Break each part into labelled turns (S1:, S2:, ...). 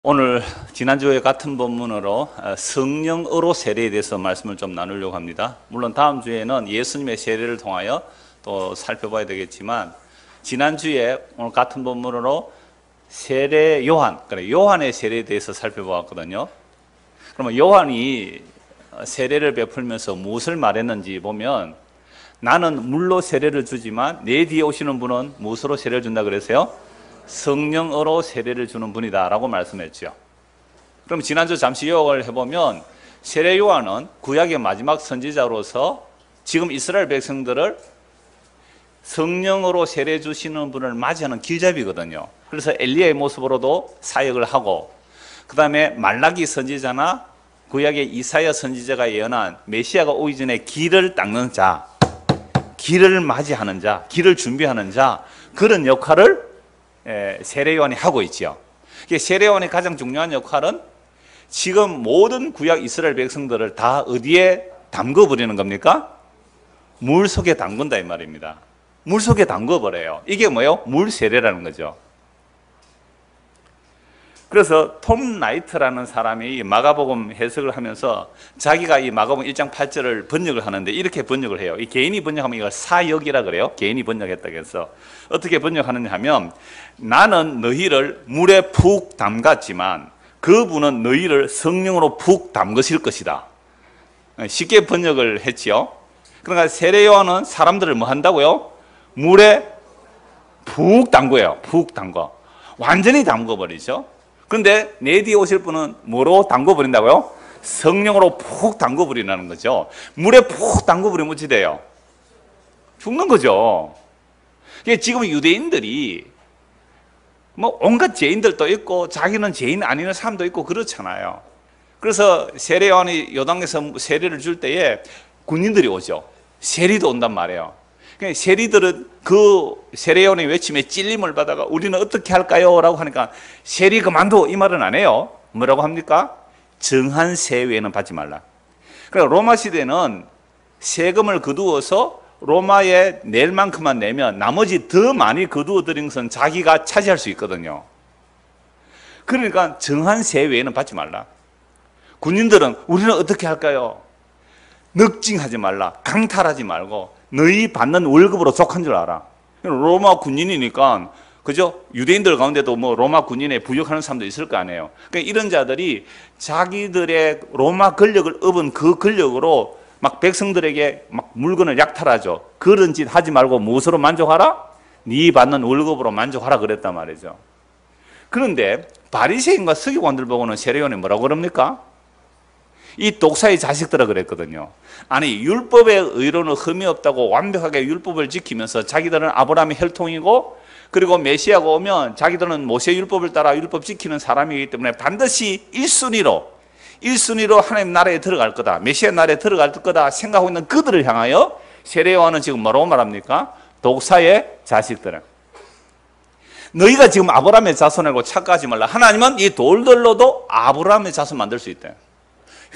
S1: 오늘 지난주에 같은 본문으로 성령으로 세례에 대해서 말씀을 좀 나누려고 합니다. 물론 다음 주에는 예수님의 세례를 통하여 또 살펴봐야 되겠지만, 지난주에 오늘 같은 본문으로 세례 요한, 요한의 세례에 대해서 살펴보았거든요. 그러면 요한이 세례를 베풀면서 무엇을 말했는지 보면, 나는 물로 세례를 주지만 내 뒤에 오시는 분은 무엇으로 세례를 준다 그랬어요? 성령으로 세례를 주는 분이다 라고 말씀했죠. 그럼 지난주 잠시 요약을 해보면, 세례 요한은 구약의 마지막 선지자로서 지금 이스라엘 백성들을 성령으로 세례 주시는 분을 맞이하는 길잡이거든요. 그래서 엘리야의 모습으로도 사역을 하고, 그 다음에 말라기 선지자나 구약의 이사야 선지자가 예언한 메시아가 오기 전에 길을 닦는 자, 길을 맞이하는 자, 길을 준비하는 자, 그런 역할을 세례 요한이 하고 있죠. 세례 요한의 가장 중요한 역할은 지금 모든 구약 이스라엘 백성들을 다 어디에 담궈 버리는 겁니까? 물 속에 담근다 이 말입니다. 물 속에 담궈 버려요. 이게 뭐예요? 물 세례라는 거죠. 그래서 톰 라이트라는 사람이 마가복음 해석을 하면서 자기가 이 마가복음 1장 8절을 번역을 하는데 이렇게 번역을 해요. 이 개인이 번역하면 이걸 사역이라 그래요. 개인이 번역했다고 해서 어떻게 번역하느냐 하면, 나는 너희를 물에 푹 담갔지만 그분은 너희를 성령으로 푹 담그실 것이다. 쉽게 번역을 했지요. 그러니까 세례 요한은 사람들을 뭐 한다고요? 물에 푹 담궈요. 푹 담궈. 완전히 담궈버리죠. 그런데 내 뒤에 오실 분은 뭐로 담궈버린다고요? 성령으로 푹 담궈버리라는 거죠. 물에 푹 담궈버리면 어찌 돼요? 죽는 거죠. 지금 유대인들이 뭐 온갖 죄인들도 있고 자기는 죄인 아닌 사람도 있고 그렇잖아요. 그래서 세례 요한이 요단에서 세례를 줄 때에 군인들이 오죠. 세리도 온단 말이에요. 세리들은 그 세례 요한의 외침에 찔림을 받아가 우리는 어떻게 할까요? 라고 하니까 세리 그만둬 이 말은 안 해요. 뭐라고 합니까? 정한 세 외에는 받지 말라. 그러니까 로마 시대는 세금을 거두어서 로마에 낼 만큼만 내면 나머지 더 많이 거두어 들인 것은 자기가 차지할 수 있거든요. 그러니까 정한 세 외에는 받지 말라. 군인들은 우리는 어떻게 할까요? 넉징하지 말라. 강탈하지 말고 너희 받는 월급으로 족한 줄 알아. 로마 군인이니까, 그죠? 유대인들 가운데도 뭐 로마 군인에 부역하는 사람도 있을 거 아니에요. 그러니까 이런 자들이 자기들의 로마 권력을 업은 그 권력으로 막 백성들에게 막 물건을 약탈하죠. 그런 짓 하지 말고 무엇으로 만족하라? 네 받는 월급으로 만족하라 그랬단 말이죠. 그런데 바리새인과 서기관들 보고는 세례 요한이 뭐라고 그럽니까? 이 독사의 자식들아 그랬거든요. 아니, 율법의 의로는 흠이 없다고 완벽하게 율법을 지키면서 자기들은 아브라함의 혈통이고, 그리고 메시아가 오면 자기들은 모세 율법을 따라 율법 지키는 사람이기 때문에 반드시 1순위로 하나님 나라에 들어갈 거다, 메시아 나라에 들어갈 거다 생각하고 있는 그들을 향하여 세례 요한은 지금 뭐라고 말합니까? 독사의 자식들은, 너희가 지금 아브라함의 자손이라고 착각하지 말라. 하나님은 이 돌들로도 아브라함의 자손 만들 수 있다.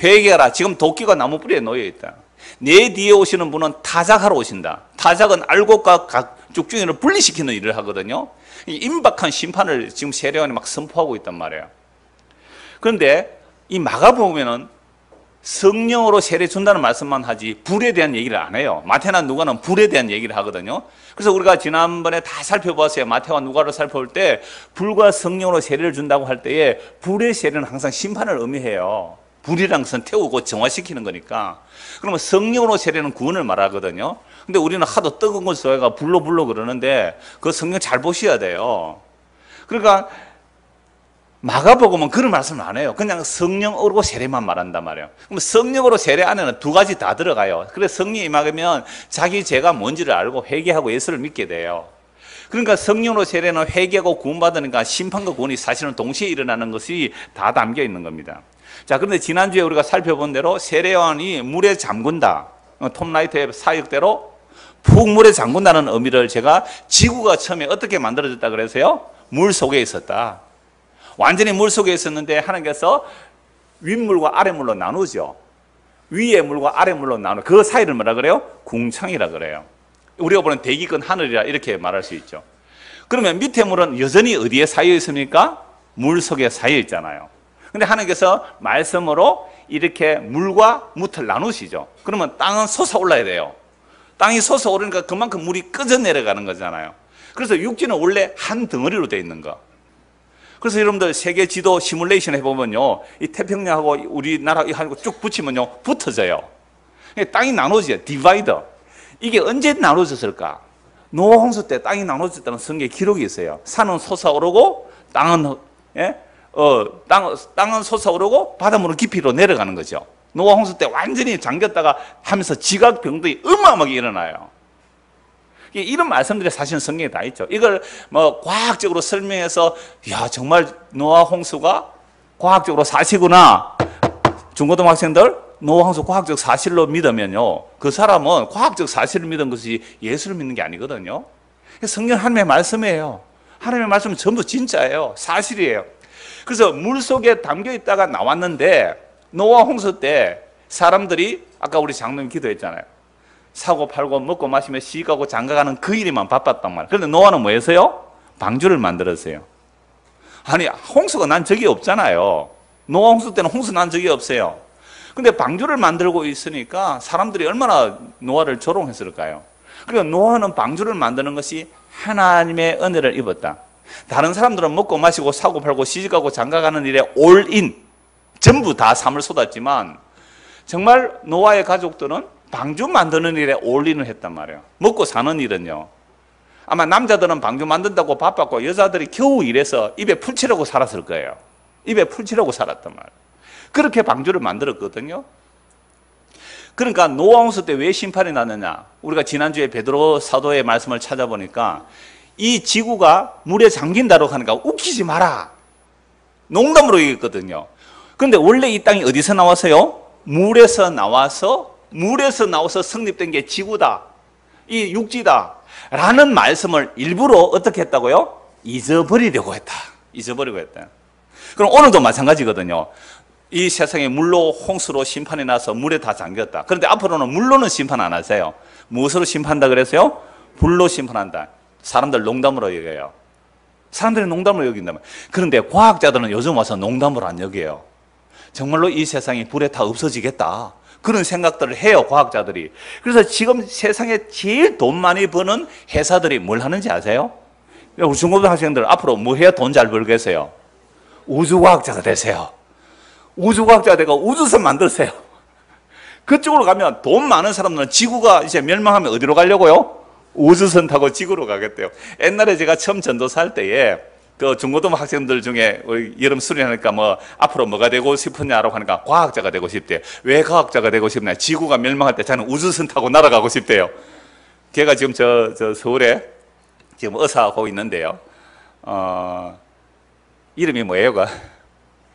S1: 회개하라. 지금 도끼가 나무 뿌리에 놓여 있다. 내 뒤에 오시는 분은 타작하러 오신다. 타작은 알곡과 각 쭉중이를 분리시키는 일을 하거든요. 임박한 심판을 지금 세례 요한이 막 선포하고 있단 말이에요. 그런데 이 마가복음에는 성령으로 세례 준다는 말씀만 하지 불에 대한 얘기를 안 해요. 마태나 누가는 불에 대한 얘기를 하거든요. 그래서 우리가 지난번에 다 살펴보았어요. 마태와 누가를 살펴볼 때 불과 성령으로 세례를 준다고 할 때에 불의 세례는 항상 심판을 의미해요. 불이란 것은 태우고 정화시키는 거니까. 그러면 성령으로 세례는 구원을 말하거든요. 근데 우리는 하도 뜨거운 걸 쏘아가 불로 그러는데 그 성령 잘 보셔야 돼요. 그러니까 마가복음은 그런 말씀을 안 해요. 그냥 성령으로 세례만 말한단 말이에요. 그럼 성령으로 세례 안에는 두 가지 다 들어가요. 그래서 성령이 임하면 자기 죄가 뭔지를 알고 회개하고 예수를 믿게 돼요. 그러니까 성령으로 세례는 회개하고 구원받으니까 심판과 구원이 사실은 동시에 일어나는 것이 다 담겨 있는 겁니다. 자, 그런데 지난주에 우리가 살펴본 대로 세례 요한이 물에 잠근다, 톰 라이트의 사역대로 푹 물에 잠근다는 의미를 제가 지구가 처음에 어떻게 만들어졌다 그래서요? 물 속에 있었다. 완전히 물 속에 있었는데 하나님께서 윗물과 아랫물로 나누죠. 위에 물과 아랫물로 나누, 그 사이를 뭐라 그래요? 궁창이라 그래요. 우리가 보는 대기권 하늘이라 이렇게 말할 수 있죠. 그러면 밑에 물은 여전히 어디에 쌓여 있습니까? 물 속에 쌓여 있잖아요. 근데 하나님께서 말씀으로 이렇게 물과 뭇을 나누시죠. 그러면 땅은 솟아올라야 돼요. 땅이 솟아오르니까 그만큼 물이 끄져 내려가는 거잖아요. 그래서 육지는 원래 한 덩어리로 되어 있는 거. 그래서 여러분들 세계 지도 시뮬레이션 해보면요, 이 태평양하고 우리나라 하고 쭉 붙이면요 붙어져요. 땅이 나눠져요. 디바이더. 이게 언제 나눠졌을까? 노아 홍수 때 땅이 나눠졌다는 성경에 기록이 있어요. 산은 솟아오르고 땅은 땅은 솟아오르고 바닷물은 깊이로 내려가는 거죠. 노아 홍수 때 완전히 잠겼다가 하면서 지각병들이 어마어마하게 일어나요. 이런 말씀들이 사실은 성경에 다 있죠. 이걸 뭐 과학적으로 설명해서 야 정말 노아 홍수가 과학적으로 사실구나. 중고등학생들 노아 홍수 과학적 사실로 믿으면요, 그 사람은 과학적 사실을 믿은 것이 예수를 믿는 게 아니거든요. 성경 하나님의 말씀이에요. 하나님의 말씀은 전부 진짜예요. 사실이에요. 그래서 물속에 담겨 있다가 나왔는데 노아 홍수 때 사람들이 아까 우리 장로님 기도했잖아요. 사고 팔고 먹고 마시며 시가고 장가가는 그 일에만 바빴단 말이에요. 그런데 노아는 뭐 했어요? 방주를 만들었어요. 아니 홍수가 난 적이 없잖아요. 노아 홍수 때는 홍수 난 적이 없어요. 근데 방주를 만들고 있으니까 사람들이 얼마나 노아를 조롱했을까요? 그러니까 노아는 방주를 만드는 것이 하나님의 은혜를 입었다. 다른 사람들은 먹고 마시고 사고 팔고 시집가고 장가가는 일에 올인 전부 다 삶을 쏟았지만 정말 노아의 가족들은 방주 만드는 일에 올인을 했단 말이에요. 먹고 사는 일은요, 아마 남자들은 방주 만든다고 바빴고 여자들이 겨우 일해서 입에 풀칠하고 살았을 거예요. 입에 풀칠하고 살았단 말이에요. 그렇게 방주를 만들었거든요. 그러니까 노아 홍수 때 왜 심판이 났느냐, 우리가 지난주에 베드로 사도의 말씀을 찾아보니까 이 지구가 물에 잠긴다고 하니까 웃기지 마라, 농담으로 얘기했거든요. 그런데 원래 이 땅이 어디서 나왔어요? 물에서 나와서 성립된 게 지구다, 이 육지다 라는 말씀을 일부러 어떻게 했다고요? 잊어버리려고 했다. 잊어버리고 했다. 그럼 오늘도 마찬가지거든요. 이 세상에 물로 홍수로 심판이 나서 물에 다 잠겼다. 그런데 앞으로는 물로는 심판 안 하세요. 무엇으로 심판한다 그랬어요? 불로 심판한다. 사람들 농담으로 여겨요. 사람들이 농담으로 여긴다면. 그런데 과학자들은 요즘 와서 농담으로 안 여겨요. 정말로 이 세상이 불에 다 없어지겠다, 그런 생각들을 해요, 과학자들이. 그래서 지금 세상에 제일 돈 많이 버는 회사들이 뭘 하는지 아세요? 우리 중고등학생들 앞으로 뭐 해야 돈 잘 벌겠어요? 우주과학자가 되세요. 우주과학자가 되고 우주선 만드세요. 그쪽으로 가면 돈 많은 사람들은 지구가 이제 멸망하면 어디로 가려고요? 우주선 타고 지구로 가겠대요. 옛날에 제가 처음 전도사 할 때에 그 중고등학생들 중에 여름 수련하니까 뭐 앞으로 뭐가 되고 싶으냐라고 하니까 과학자가 되고 싶대요. 왜 과학자가 되고 싶냐? 지구가 멸망할 때 저는 우주선 타고 날아가고 싶대요. 걔가 지금 저 서울에 지금 의사하고 있는데요. 이름이 뭐예요?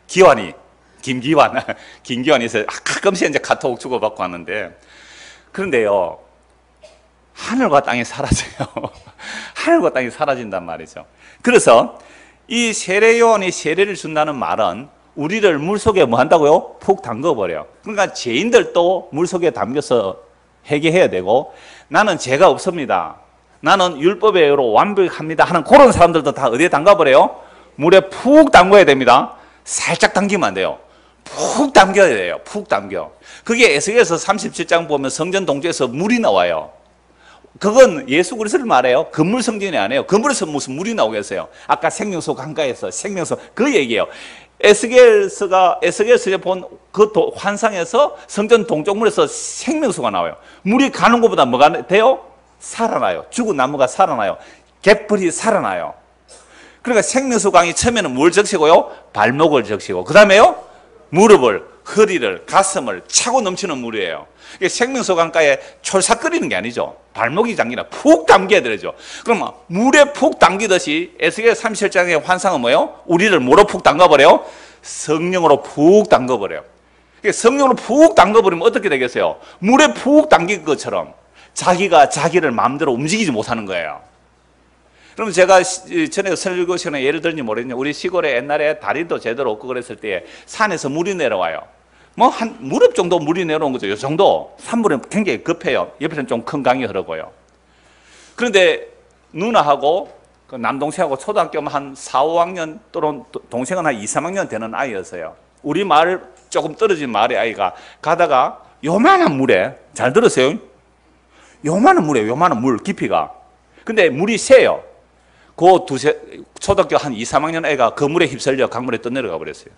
S1: 기환이, 김기환이 있어요. 가끔씩 이제 카톡 주고받고 하는데, 그런데요, 하늘과 땅이 사라져요. 하늘과 땅이 사라진단 말이죠. 그래서 이 세례 요한이 세례를 준다는 말은 우리를 물속에 뭐 한다고요? 푹 담궈버려. 그러니까 죄인들도 물속에 담겨서 회개해야 되고, 나는 죄가 없습니다, 나는 율법에 의로 완벽합니다 하는 그런 사람들도 다 어디에 담가버려요? 물에 푹 담궈야 됩니다. 살짝 당기면 안 돼요. 푹 담겨야 돼요. 푹 담겨. 그게 에스겔서 37장 보면 성전 동쪽에서 물이 나와요. 그건 예수 그리스도를 말해요. 건물 성전이 아니에요. 건물에서 무슨 물이 나오겠어요? 아까 생명수 강가에서 생명수, 그 얘기예요. 에스겔서에 본 그 환상에서 성전 동쪽물에서 생명수가 나와요. 물이 가는 것보다 뭐가 돼요? 살아나요. 죽은 나무가 살아나요. 갯벌이 살아나요. 그러니까 생명수 강이 처음에는 뭘 적시고요? 발목을 적시고, 그 다음에요? 무릎을, 허리를, 가슴을 차고 넘치는 물이에요. 생명수 강가에 촐싹거리는 게 아니죠. 발목이 잠기나 푹 담겨야 되죠. 그러면 물에 푹 담기듯이 에스겔 37장의 환상은 뭐예요? 우리를 뭐로 푹 담가버려요? 성령으로 푹 담가버려요. 성령으로 푹 담가버리면 어떻게 되겠어요? 물에 푹 담긴 것처럼 자기가 자기를 마음대로 움직이지 못하는 거예요. 그럼 제가 전에 설교 시간에 예를 들는지 모르겠는데, 우리 시골에 옛날에 다리도 제대로 없고 그랬을 때 산에서 물이 내려와요. 뭐 한 무릎 정도 물이 내려온 거죠. 이 정도. 산물이 굉장히 급해요. 옆에는 좀 큰 강이 흐르고요. 그런데 누나하고 그 남동생하고 초등학교 한 4, 5학년 또는 동생은 한 2, 3학년 되는 아이였어요. 우리 마을 조금 떨어진 마을의 아이가 가다가 요만한 물에, 잘 들으세요. 요만한 물에, 요만한 물 깊이가. 근데 물이 새요. 그 초등학교 한 2, 3학년 애가 그 물에 휩쓸려 강물에 떠내려가 버렸어요.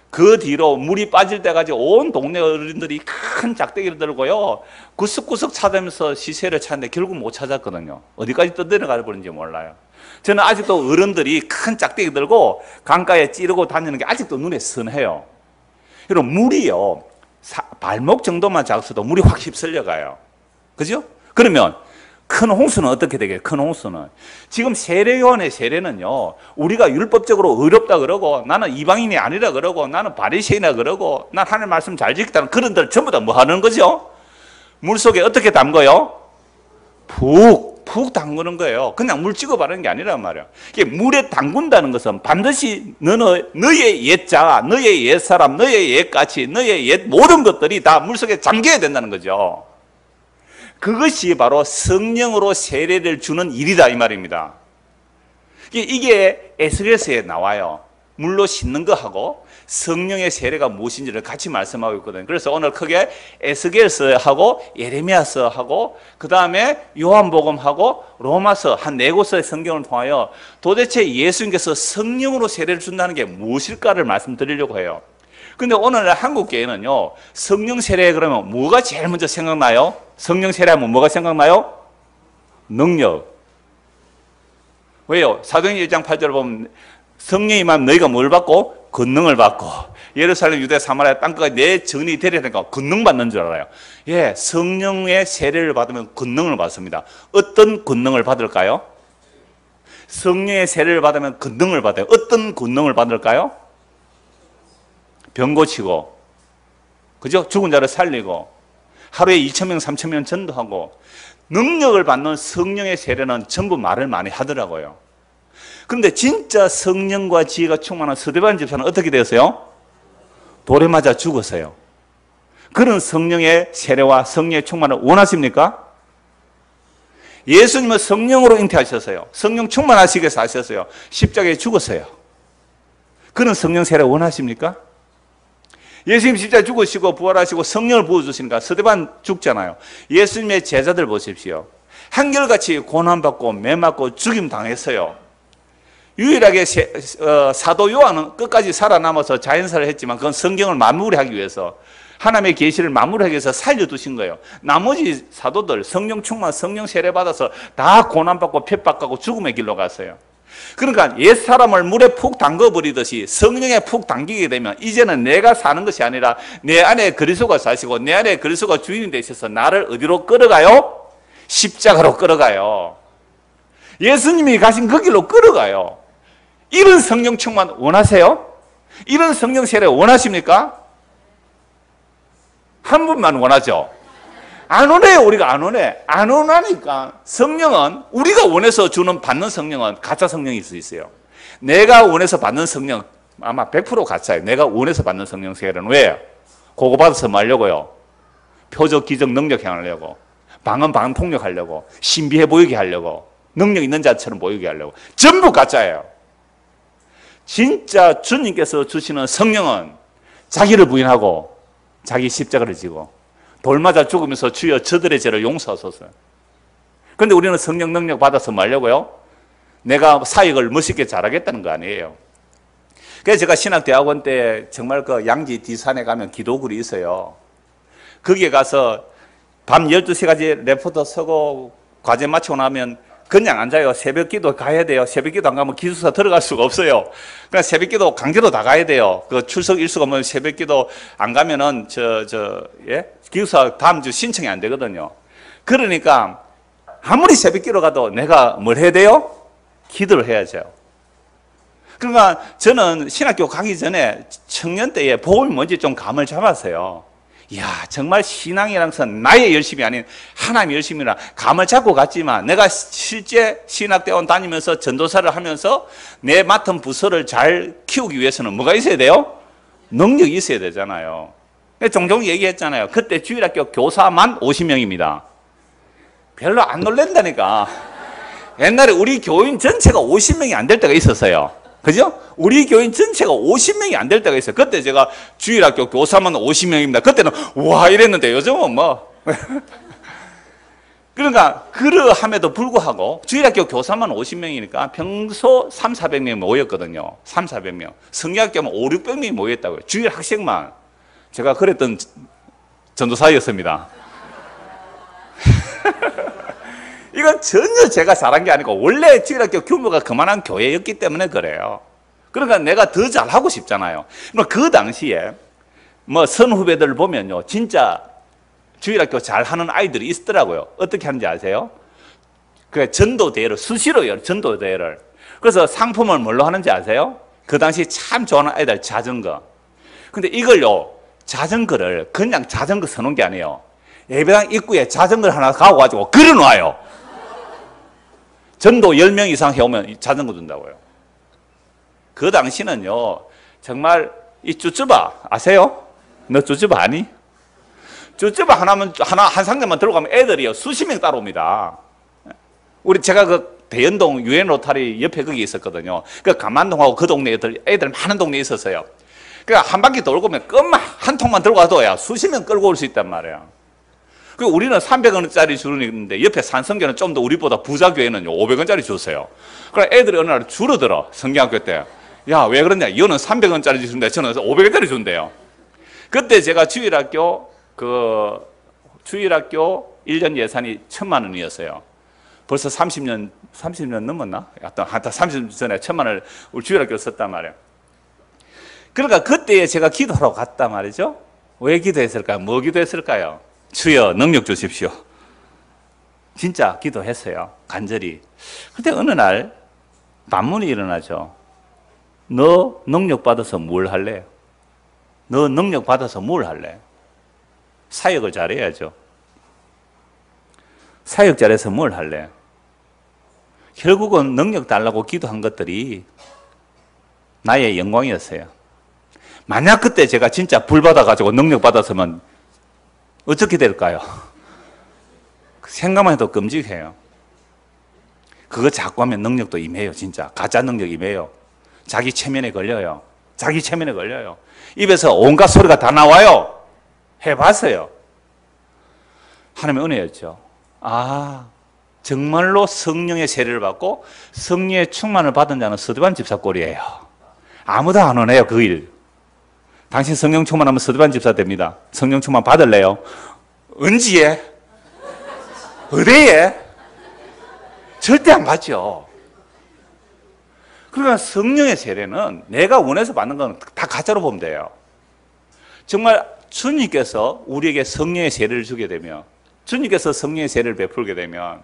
S1: 그 뒤로 물이 빠질 때까지 온 동네 어른들이 큰 짝대기를 들고요, 구석구석 찾으면서 시체를 찾는데 결국 못 찾았거든요. 어디까지 떠내려가 버린지 몰라요. 저는 아직도 어른들이 큰 짝대기 들고 강가에 찌르고 다니는 게 아직도 눈에 선해요. 여러분, 물이요, 발목 정도만 작아도 물이 확 휩쓸려가요. 그죠? 그러면 큰 홍수는 어떻게 되겠어요? 큰 홍수는 지금 세례요한의 세례는요, 우리가 율법적으로 어렵다 그러고, 나는 이방인이 아니라 그러고, 나는 바리새인이라 그러고, 난 하나님 말씀 잘 지켰다는 그런들 전부 다 뭐 하는 거죠? 물속에 어떻게 담궈요? 푹 담그는 거예요. 그냥 물 찍어 바르는 게 아니란 말이에요. 이게 물에 담근다는 것은 반드시 너의 옛자, 너의 옛사람, 너의 옛가치, 너의 옛 모든 것들이 다 물속에 잠겨야 된다는 거죠. 그것이 바로 성령으로 세례를 주는 일이다 이 말입니다. 이게 에스겔서에 나와요. 물로 씻는 거하고 성령의 세례가 무엇인지를 같이 말씀하고 있거든요. 그래서 오늘 크게 에스겔서하고 예레미야서하고 그 다음에 요한복음하고 로마서 한 4곳의 성경을 통하여 도대체 예수님께서 성령으로 세례를 준다는 게 무엇일까를 말씀드리려고 해요. 근데 오늘날 한국교회는요, 성령 세례 그러면 뭐가 제일 먼저 생각나요? 성령 세례하면 뭐가 생각나요? 능력. 왜요? 사도행전 1장 8절을 보면 성령이 임하면 너희가 뭘 받고? 권능을 받고. 예루살렘, 유대, 사마리아 땅끝까지 내 전이 되리라니까 권능 받는 줄 알아요. 예, 성령의 세례를 받으면 권능을 받습니다. 어떤 권능을 받을까요? 성령의 세례를 받으면 권능을 받아요. 어떤 권능을 받을까요? 병 고치고, 그죠? 죽은 자를 살리고, 하루에 2,000명, 3,000명 전도하고, 능력을 받는 성령의 세례는 전부 말을 많이 하더라고요. 그런데 진짜 성령과 지혜가 충만한 스데반 집사는 어떻게 되었어요? 돌에 맞아 죽었어요. 그런 성령의 세례와 성령의 충만을 원하십니까? 예수님은 성령으로 잉태하셨어요. 성령 충만하시기 위해서 하셨어요. 십자가에 죽었어요. 그런 성령 세례 원하십니까? 예수님 진짜 죽으시고 부활하시고 성령을 부어주시니까 스데반 죽잖아요. 예수님의 제자들 보십시오. 한결같이 고난받고 매맞고 죽임 당했어요. 유일하게 사도 요한은 끝까지 살아남아서 자연사를 했지만 그건 성경을 마무리하기 위해서, 하나님의 계시를 마무리하기 위해서 살려두신 거예요. 나머지 사도들 성령 충만, 성령 세례 받아서 다 고난받고 핍박하고 죽음의 길로 갔어요. 그러니까 옛사람을 물에 푹 담궈버리듯이 성령에 푹 담기게 되면 이제는 내가 사는 것이 아니라 내 안에 그리스도가 사시고 내 안에 그리스도가 주인이 되셔서 나를 어디로 끌어가요? 십자가로 끌어가요. 예수님이 가신 그 길로 끌어가요. 이런 성령 충만 원하세요? 이런 성령 세례 원하십니까? 한 분만 원하죠? 안 원해요. 우리가 안 원해. 안 원하니까 성령은 우리가 원해서 받는 성령은 가짜 성령일 수 있어요. 내가 원해서 받는 성령 아마 100% 가짜예요. 내가 원해서 받는 성령 세례는 왜요? 그거 받아서 뭐 하려고요? 표적, 기적, 능력 행하려고, 방언 통역하려고, 신비해 보이게 하려고, 능력 있는 자처럼 보이게 하려고. 전부 가짜예요. 진짜 주님께서 주시는 성령은 자기를 부인하고 자기 십자가를 지고 돌 맞아 죽으면서 주여 저들의 죄를 용서하소서. 그런데 우리는 성령 능력 받아서 뭐 하려고요? 내가 사역을 멋있게 잘하겠다는 거 아니에요. 그래서 제가 신학대학원 때 정말 그 양지 뒤산에 가면 기도굴이 있어요. 거기에 가서 밤 12시까지 레포터 서고 과제 마치고 나면 그냥 앉아요. 새벽 기도 가야 돼요. 새벽 기도 안 가면 기숙사 들어갈 수가 없어요. 그냥 새벽 기도 강제로 다 가야 돼요. 그 출석 일수가 뭐 새벽 기도 안 가면은 기숙사 다음 주 신청이 안 되거든요. 그러니까 아무리 새벽 기도 가도 내가 뭘 해야 돼요? 기도를 해야죠. 그러니까 저는 신학교 가기 전에 청년 때에 복음이 뭔지 좀 감을 잡았어요. 이야, 정말 신앙이란 것은 나의 열심이 아닌 하나님의 열심이라 감을 잡고 갔지만, 내가 실제 신학대원 다니면서 전도사를 하면서 내 맡은 부서를 잘 키우기 위해서는 뭐가 있어야 돼요? 능력이 있어야 되잖아요. 종종 얘기했잖아요. 그때 주일학교 교사만 50명입니다. 별로 안 놀랜다니까. 옛날에 우리 교인 전체가 50명이 안 될 때가 있었어요. 그죠? 우리 교인 전체가 50명이 안 될 때가 있어요. 그때 제가 주일학교 교사만 50명입니다. 그때는 와 이랬는데 요즘은 뭐 그러니까 그러함에도 불구하고 주일학교 교사만 50명이니까 평소 3, 400명이 모였거든요. 3, 400명. 성경학교면 5, 600명이 모였다고요. 주일 학생만. 제가 그랬던 전도사였습니다. 이건 전혀 제가 잘한 게 아니고 원래 주일학교 규모가 그만한 교회였기 때문에 그래요. 그러니까 내가 더 잘하고 싶잖아요. 그 당시에 뭐 선후배들 보면요, 진짜 주일학교 잘하는 아이들이 있더라고요. 어떻게 하는지 아세요? 그 전도대회를 수시로 해요. 전도대회를. 그래서 상품을 뭘로 하는지 아세요? 그 당시 참 좋아하는 아이들 자전거. 근데 이걸요, 자전거를 그냥 자전거 서놓은 게 아니에요. 예배당 입구에 자전거를 하나 가고 걸어놔요. 전도 10명 이상 해오면 자전거 준다고요. 그 당시는요, 정말 이 쭈쭈바 아세요? 너 쭈쭈바 아니? 쭈쭈바 한 상자만 들고 가면 애들이요, 수십 명 따라옵니다. 제가 그 대연동 유엔 로타리 옆에 거기 있었거든요. 그 감안동하고 그 동네 애들 많은 동네에 있었어요. 그러니까 한 바퀴 돌고 오면 껌만 한 통만 들고 가도야 수십 명 끌고 올 수 있단 말이야. 그 우리는 300원짜리 줄은 있는데 옆에 산성교는 좀 더 우리보다 부자 교회는요 500원짜리 줬어요. 그래 애들이 어느 날 줄어들어. 성경학교 때. 야, 왜 그러냐? 이거는 300원짜리 주는데 저는 500원짜리 준대요. 그때 제가 주일학교 1년 예산이 1,000만 원이었어요. 벌써 30년 넘었나? 하여튼 30년 전에 1,000만 원을 우리 주일학교 썼단 말이에요. 그러니까 그때 제가 기도하러 갔단 말이죠. 왜 기도했을까요? 뭐 기도했을까요? 주여 능력 주십시오. 진짜 기도했어요. 간절히. 그때 어느 날 반문이 일어나죠. 너 능력 받아서 뭘 할래? 너 능력 받아서 뭘 할래? 사역을 잘해야죠. 사역 잘해서 뭘 할래? 결국은 능력 달라고 기도한 것들이 나의 영광이었어요. 만약 그때 제가 진짜 불 받아가지고 능력 받았으면 어떻게 될까요? 생각만 해도 끔찍해요. 그거 자꾸 하면 능력도 임해요. 진짜 가짜 능력 임해요. 자기 체면에 걸려요. 자기 체면에 걸려요. 입에서 온갖 소리가 다 나와요. 해봤어요. 하나님의 은혜였죠. 아, 정말로 성령의 세례를 받고 성령의 충만을 받은 자는 스데반 집사 꼴이에요. 아무도 안 오네요. 그 일. 당신 성령 충만하면 스데반 집사 됩니다. 성령 충만 받을래요? 언제에? 어디에? 절대 안 받죠. 그러니까 성령의 세례는 내가 원해서 받는 건 다 가짜로 보면 돼요. 정말 주님께서 우리에게 성령의 세례를 주게 되면, 주님께서 성령의 세례를 베풀게 되면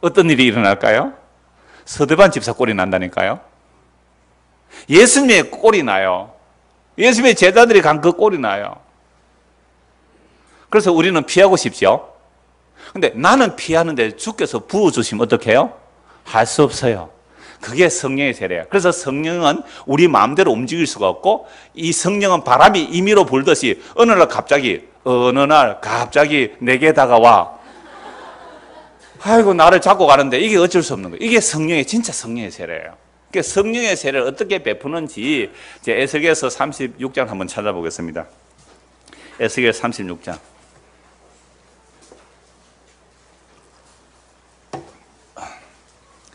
S1: 어떤 일이 일어날까요? 스데반 집사 꼴이 난다니까요. 예수님의 꼴이 나요. 예수님의 제자들이 간 그 꼴이 나요. 그래서 우리는 피하고 싶죠. 근데 나는 피하는데 주께서 부어주시면 어떻게 해요? 할 수 없어요. 그게 성령의 세례예요. 그래서 성령은 우리 마음대로 움직일 수가 없고, 이 성령은 바람이 임의로 불듯이 어느 날 갑자기 내게 다가와. 아이고 나를 잡고 가는데 이게 어쩔 수 없는 거예요. 이게 진짜 성령의 세례예요. 그러니까 성령의 세례를 어떻게 베푸는지 에스겔서 36장 한번 찾아보겠습니다. 에스겔 36장.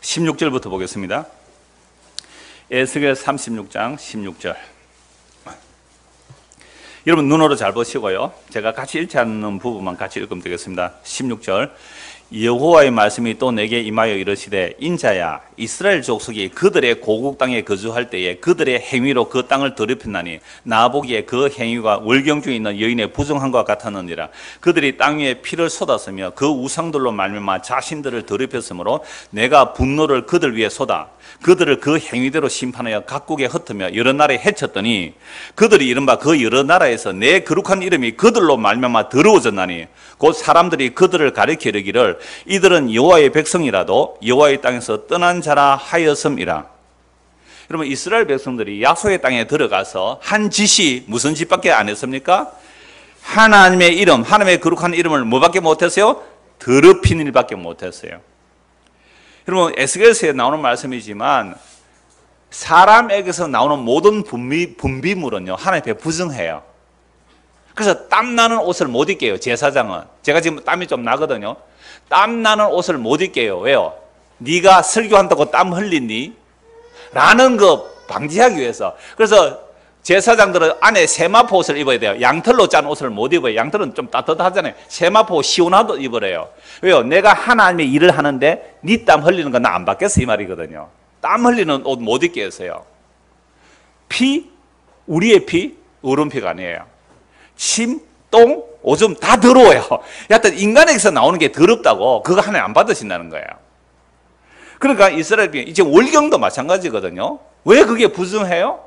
S1: 16절부터 보겠습니다. 에스겔 36장 16절. 여러분 눈으로 잘 보시고요. 제가 같이 읽지 않는 부분만 같이 읽으면 되겠습니다. 16절. 여호와의 말씀이 또 내게 임하여 이르시되 인자야 이스라엘 족속이 그들의 고국 땅에 거주할 때에 그들의 행위로 그 땅을 더럽혔나니 나 보기에 그 행위가 월경 중에 있는 여인의 부정함과 같았느니라. 그들이 땅 위에 피를 쏟았으며 그 우상들로 말미암아 자신들을 더럽혔으므로 내가 분노를 그들 위에 쏟아 그들을 그 행위대로 심판하여 각국에 흩으며 여러 나라에 해쳤더니 그들이 이른바 그 여러 나라에서 내 거룩한 이름이 그들로 말미암아 더러워졌나니 곧 사람들이 그들을 가리켜 이르기를 이들은 여호와의 백성이라도 여호와의 땅에서 떠난 자라 하였음이라. 여러분 이스라엘 백성들이 약속의 땅에 들어가서 한 짓이 무슨 짓밖에 안 했습니까? 하나님의 이름, 하나님의 거룩한 이름을 뭐밖에 못했어요? 더럽힌 일밖에 못했어요. 여러분 에스겔서에 나오는 말씀이지만 사람에게서 나오는 모든 분비물은요 하나님 앞에 부정해요. 그래서 땀나는 옷을 못 입게요. 제사장은. 제가 지금 땀이 좀 나거든요. 땀나는 옷을 못 입게요. 왜요? 네가 설교한다고 땀 흘리니? 라는 거 방지하기 위해서. 그래서 제사장들은 안에 세마포 옷을 입어야 돼요. 양털로 짠 옷을 못 입어요. 양털은 좀 따뜻하잖아요. 세마포 시원한 옷 입으래요. 왜요? 내가 하나님의 일을 하는데 네 땀 흘리는 건 나 안 받겠어 이 말이거든요. 땀 흘리는 옷 못 입게 해서요. 피, 우리의 피, 어른 피가 아니에요. 침, 똥, 오줌 다 더러워요. 여하튼 인간에게서 나오는 게 더럽다고 그거 하나님 안 받으신다는 거예요. 그러니까 이스라엘이 이제 월경도 마찬가지거든요. 왜 그게 부정해요?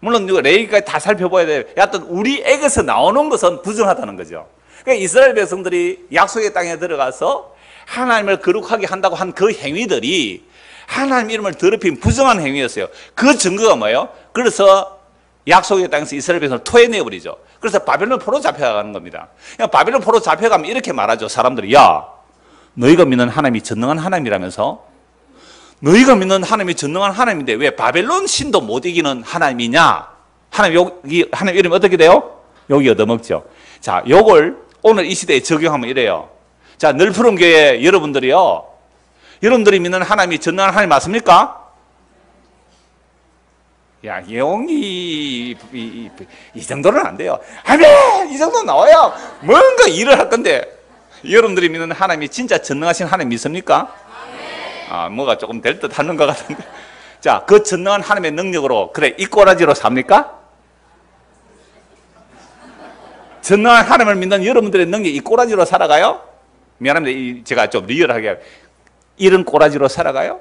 S1: 물론 레위기까지 다 살펴봐야 돼요. 여하튼 우리에게서 나오는 것은 부정하다는 거죠. 그러니까 이스라엘 백성들이 약속의 땅에 들어가서 하나님을 거룩하게 한다고 한 그 행위들이 하나님 이름을 더럽힌 부정한 행위였어요. 그 증거가 뭐예요? 그래서 약속의 땅에서 이스라엘 백성을 토해내버리죠. 그래서 바벨론 포로 잡혀가는 겁니다. 바벨론 포로 잡혀가면 이렇게 말하죠. 사람들이 야 너희가 믿는 하나님이 전능한 하나님이라면서 너희가 믿는 하나님이 전능한 하나님인데 왜 바벨론 신도 못 이기는 하나님이냐? 하나님 이름이 어떻게 돼요? 여기 얻어먹죠. 자, 요걸 오늘 이 시대에 적용하면 이래요. 자, 늘푸른 교회 여러분들이요. 여러분들이 믿는 하나님이 전능한 하나님 맞습니까? 야, 영이 이 정도는 안 돼요. 아멘! 이 정도 나와야 뭔가 일을 할 건데 여러분들이 믿는 하나님이 진짜 전능하신 하나님 믿습니까? 아, 뭐가 조금 될 듯 하는 것 같은데. 자, 그 전능한 하나님의 능력으로 그래 이 꼬라지로 삽니까? 전능한 하나님을 믿는 여러분들의 능력이 이 꼬라지로 살아가요? 미안합니다. 제가 좀 리얼하게 이런 꼬라지로 살아가요?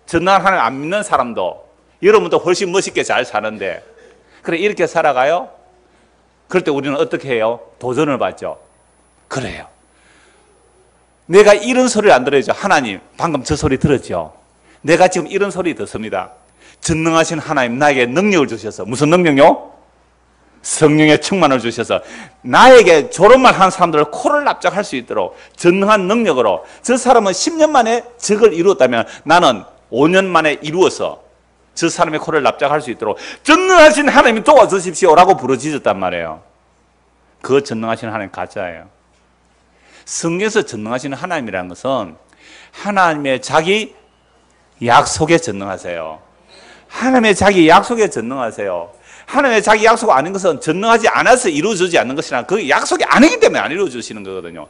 S1: 전능한 하나님 안 믿는 사람도 여러분도 훨씬 멋있게 잘 사는데 그래 이렇게 살아가요? 그럴 때 우리는 어떻게 해요? 도전을 받죠. 그래요. 내가 이런 소리를 안 들어야죠. 하나님 방금 저 소리 들었죠? 내가 지금 이런 소리 듣습니다. 전능하신 하나님 나에게 능력을 주셔서 무슨 능력요? 성령의 충만을 주셔서 나에게 졸업만 한 사람들을 코를 납작할 수 있도록 전능한 능력으로 저 사람은 10년 만에 적을 이루었다면 나는 5년 만에 이루어서 저 사람의 코를 납작할 수 있도록 전능하신 하나님이 도와주십시오라고 부르짖었단 말이에요. 그 전능하신 하나님 가짜예요. 성경에서 전능하신 하나님이라는 것은 하나님의 자기 약속에 전능하세요. 하나님의 자기 약속에 전능하세요. 하나님의 자기 약속 아닌 것은 전능하지 않아서 이루어지지 않는 것이나 그 약속이 아니기 때문에 안 이루어지시는 거거든요.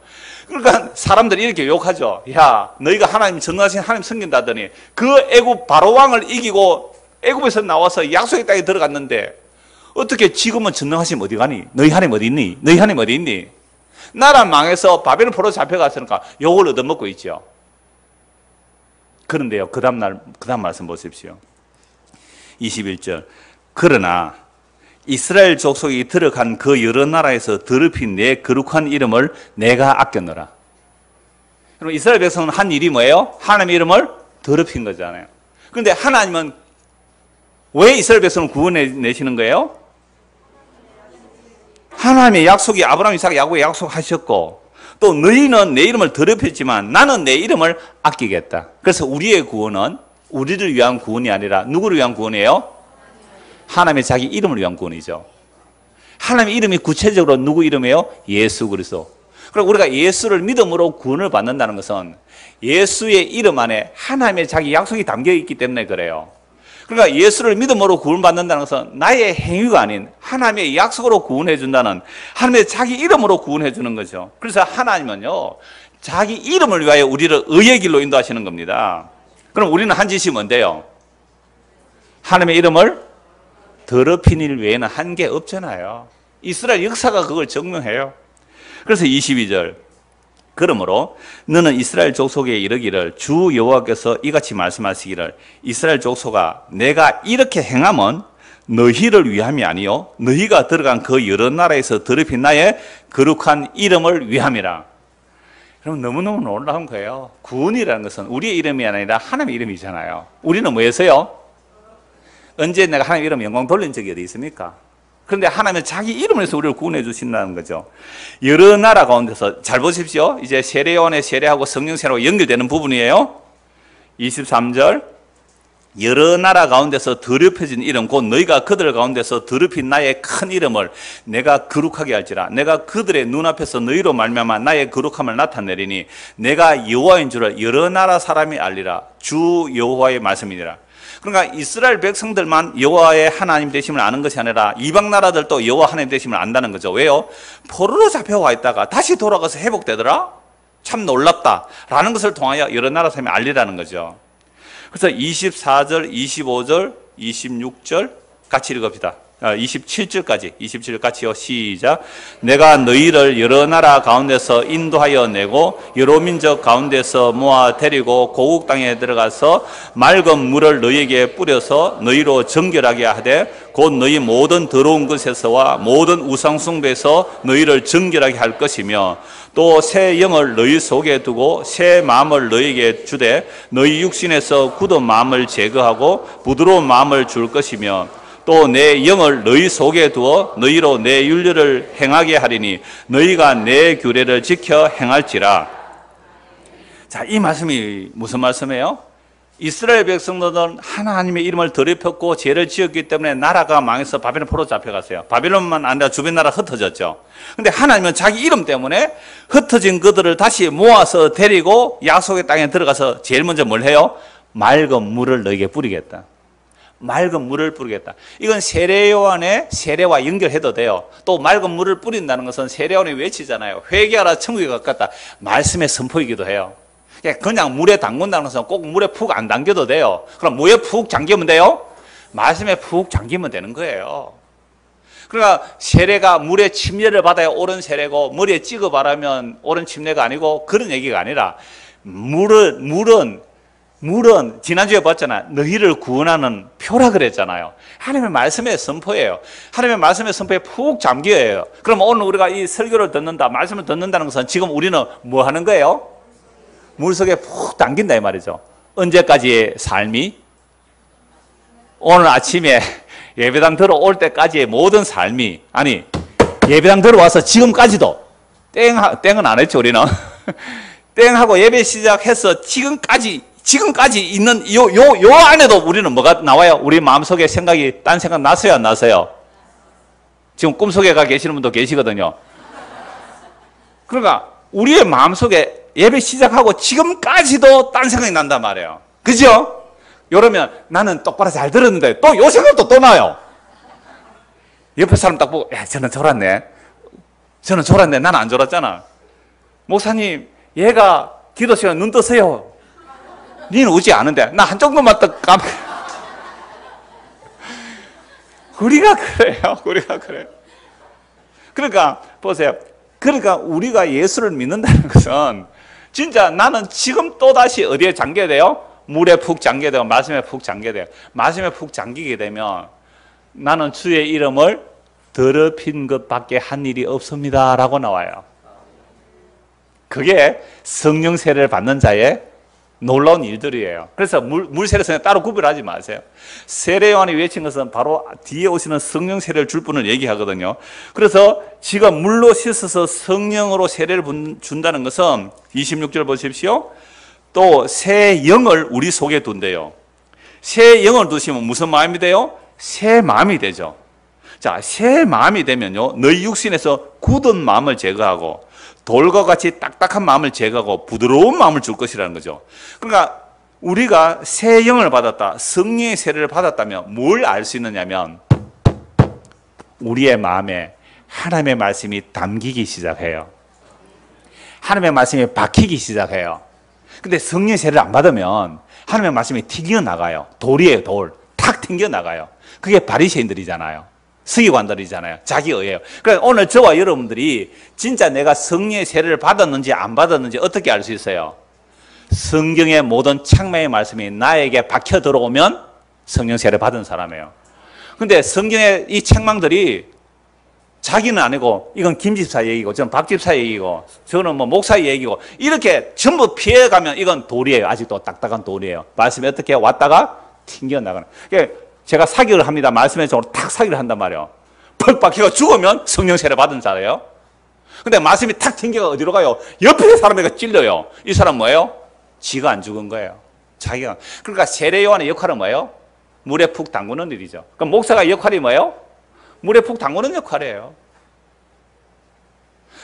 S1: 그러니까 사람들이 이렇게 욕하죠. 야, 너희가 하나님 전능하신 하나님 섬긴다더니 그 애굽 바로왕을 이기고 애굽에서 나와서 약속의 땅에 들어갔는데 어떻게 지금은 전능하신 어디 가니? 너희 하나님 어디 있니? 너희 하나님 어디 있니? 나라 망해서 바벨론 포로 잡혀갔으니까 욕을 얻어먹고 있죠. 그런데요, 그 다음 말씀 보십시오. 21절. 그러나 이스라엘 족속이 들어간 그 여러 나라에서 더럽힌 내 거룩한 이름을 내가 아꼈노라. 그럼 이스라엘 백성은 한 일이 뭐예요? 하나님의 이름을 더럽힌 거잖아요. 그런데 하나님은 왜 이스라엘 백성을 구원해내시는 거예요? 하나님의 약속이 아브라함, 이삭, 야곱에 약속하셨고 또 너희는 내 이름을 더럽혔지만 나는 내 이름을 아끼겠다. 그래서 우리의 구원은 우리를 위한 구원이 아니라 누구를 위한 구원이에요? 하나님의 자기 이름을 위한 구원이죠. 하나님의 이름이 구체적으로 누구 이름이에요? 예수 그리스도. 그리고 우리가 예수를 믿음으로 구원을 받는다는 것은 예수의 이름 안에 하나님의 자기 약속이 담겨 있기 때문에 그래요. 그러니까 예수를 믿음으로 구원받는다는 것은 나의 행위가 아닌 하나님의 약속으로 구원해 준다는 하나님의 자기 이름으로 구원해 주는 거죠. 그래서 하나님은요 자기 이름을 위하여 우리를 의의 길로 인도하시는 겁니다. 그럼 우리는 한 짓이 뭔데요? 하나님의 이름을 더럽힌 일 외에는 한 게 없잖아요. 이스라엘 역사가 그걸 증명해요. 그래서 22절. 그러므로 너는 이스라엘 족속에 이르기를 주 여호와께서 이같이 말씀하시기를 이스라엘 족속아 내가 이렇게 행함은 너희를 위함이 아니요 너희가 들어간 그 여러 나라에서 더럽힌 나의 거룩한 이름을 위함이라. 그럼 너무너무 놀라운 거예요. 구원이라는 것은 우리의 이름이 아니라 하나님의 이름이잖아요. 우리는 뭐였어요? 언제 내가 하나님 이름 영광 돌린 적이 어디 있습니까? 그런데 하나님은 자기 이름을 해서 우리를 구원해 주신다는 거죠. 여러 나라 가운데서 잘 보십시오. 이제 세례요한의 세례하고 성령 세례하고 연결되는 부분이에요. 23절 여러 나라 가운데서 더럽혀진 이름 곧 너희가 그들 가운데서 더럽힌 나의 큰 이름을 내가 거룩하게 할지라. 내가 그들의 눈앞에서 너희로 말미암아 나의 거룩함을 나타내리니 내가 여호와인 줄을 여러 나라 사람이 알리라. 주 여호와의 말씀이니라. 그러니까 이스라엘 백성들만 여호와의 하나님 되심을 아는 것이 아니라 이방 나라들도 여호와 하나님 되심을 안다는 거죠. 왜요? 포로로 잡혀와 있다가 다시 돌아가서 회복되더라? 참 놀랍다 라는 것을 통하여 여러 나라 사람이 알리라는 거죠. 그래서 24절, 25절, 26절 같이 읽읍시다. 27절까지 27절 같이요. 시작. 내가 너희를 여러 나라 가운데서 인도하여 내고 여러 민족 가운데서 모아 데리고 고국 땅에 들어가서 맑은 물을 너희에게 뿌려서 너희로 정결하게 하되 곧 너희 모든 더러운 것에서와 모든 우상 숭배에서 너희를 정결하게 할 것이며 또 새 영을 너희 속에 두고 새 마음을 너희에게 주되 너희 육신에서 굳은 마음을 제거하고 부드러운 마음을 줄 것이며 또 내 영을 너희 속에 두어 너희로 내 윤례를 행하게 하리니 너희가 내 규례를 지켜 행할지라. 자, 이 말씀이 무슨 말씀이에요? 이스라엘 백성들은 하나님의 이름을 더럽혔고 죄를 지었기 때문에 나라가 망해서 바벨론 포로 잡혀갔어요. 바벨론만 아니라 주변 나라 흩어졌죠. 근데 하나님은 자기 이름 때문에 흩어진 그들을 다시 모아서 데리고 약속의 땅에 들어가서 제일 먼저 뭘 해요? 맑은 물을 너에게 뿌리겠다. 맑은 물을 뿌리겠다. 이건 세례요한의 세례와 연결해도 돼요. 또 맑은 물을 뿌린다는 것은 세례요한이 외치잖아요. 회개하라 천국에 가깝다. 말씀의 선포이기도 해요. 그냥 물에 담근다는 것은 꼭 물에 푹 안 담겨도 돼요. 그럼 뭐에 푹 잠기면 돼요? 말씀에 푹 잠기면 되는 거예요. 그러니까 세례가 물에 침례를 받아야 옳은 세례고 머리에 찍어 바르면 옳은 침례가 아니고 그런 얘기가 아니라 물은 지난주에 봤잖아요. 너희를 구원하는 표라 그랬잖아요. 하나님의 말씀의 선포예요. 하나님의 말씀의 선포에 푹 잠겨요. 그럼 오늘 우리가 이 설교를 듣는다, 말씀을 듣는다는 것은 지금 우리는 뭐 하는 거예요? 물속에 푹 담긴다 이 말이죠. 언제까지의 삶이? 오늘 아침에 예배당 들어올 때까지의 모든 삶이, 아니 예배당 들어와서 지금까지도 땡은 안 했죠 우리는. 땡하고 예배 시작해서 지금까지 있는 요 안에도 우리는 뭐가 나와요? 우리 마음속에 생각이 딴 생각 나서요 안 나서요? 지금 꿈속에 가 계시는 분도 계시거든요. 그러니까 우리의 마음속에 예배 시작하고 지금까지도 딴 생각이 난단 말이에요. 그죠? 이러면 나는 똑바로 잘 들었는데 또 요 생각도 또 나요. 옆에 사람 딱 보고 야 저는 졸았네. 나는 안 졸았잖아. 목사님 얘가 기도 시간에 눈 뜨세요. 니는 오지 않은데 나 한쪽만 딱 감. 우리가 그래요. 그러니까 보세요. 그러니까 우리가 예수를 믿는다는 것은 진짜 나는 지금 또다시 어디에 잠겨야 돼요? 물에 푹 잠겨야 되고 말씀에 푹 잠겨야 돼요. 말씀에 푹 잠기게 되면 나는 주의 이름을 더럽힌 것밖에 한 일이 없습니다 라고 나와요. 그게 성령 세례를 받는 자의 놀라운 일들이에요. 그래서 물 세례는 따로 구별하지 마세요. 세례요한이 외친 것은 바로 뒤에 오시는 성령 세례를 줄 분을 얘기하거든요. 그래서 지금 물로 씻어서 성령으로 세례를 준다는 것은 26절 보십시오. 또 새 영을 우리 속에 둔대요. 새 영을 두시면 무슨 마음이 돼요? 새 마음이 되죠. 자, 새 마음이 되면요 너희 육신에서 굳은 마음을 제거하고 돌과 같이 딱딱한 마음을 제거하고 부드러운 마음을 줄 것이라는 거죠. 그러니까 우리가 새 영을 받았다, 성령의 세례를 받았다면 뭘 알 수 있느냐면 우리의 마음에 하나님의 말씀이 담기기 시작해요. 하나님의 말씀이 박히기 시작해요. 근데 성령의 세례를 안 받으면 하나님의 말씀이 튕겨나가요. 돌이에요, 돌. 탁 튕겨나가요. 그게 바리새인들이잖아요. 서기관들이잖아요. 자기 의예요. 그래서 오늘 저와 여러분들이 진짜 내가 성령의 세례를 받았는지 안 받았는지 어떻게 알 수 있어요? 성경의 모든 창명의 말씀이 나에게 박혀 들어오면 성령 세례 받은 사람이에요. 근데 성경의 이 책망들이 자기는 아니고 이건 김 집사 얘기고 저는 박 집사 얘기고 저는 뭐 목사 얘기고 이렇게 전부 피해가면 이건 돌이에요. 아직도 딱딱한 돌이에요. 말씀이 어떻게 왔다가 튕겨나가는. 제가 사기를 합니다. 말씀의 쪽으로 탁 사기를 한단 말이에요. 퍽 윽 박혀가 죽으면 성령 세례 받은 자예요. 근데 말씀이 탁 튕겨가 어디로 가요? 옆에 사람에게 찔려요. 이 사람 뭐예요? 지가 안 죽은 거예요. 자기가. 그러니까 세례 요한의 역할은 뭐예요? 물에 푹 담그는 일이죠. 그럼 목사가 역할이 뭐예요? 물에 푹 담그는 역할이에요.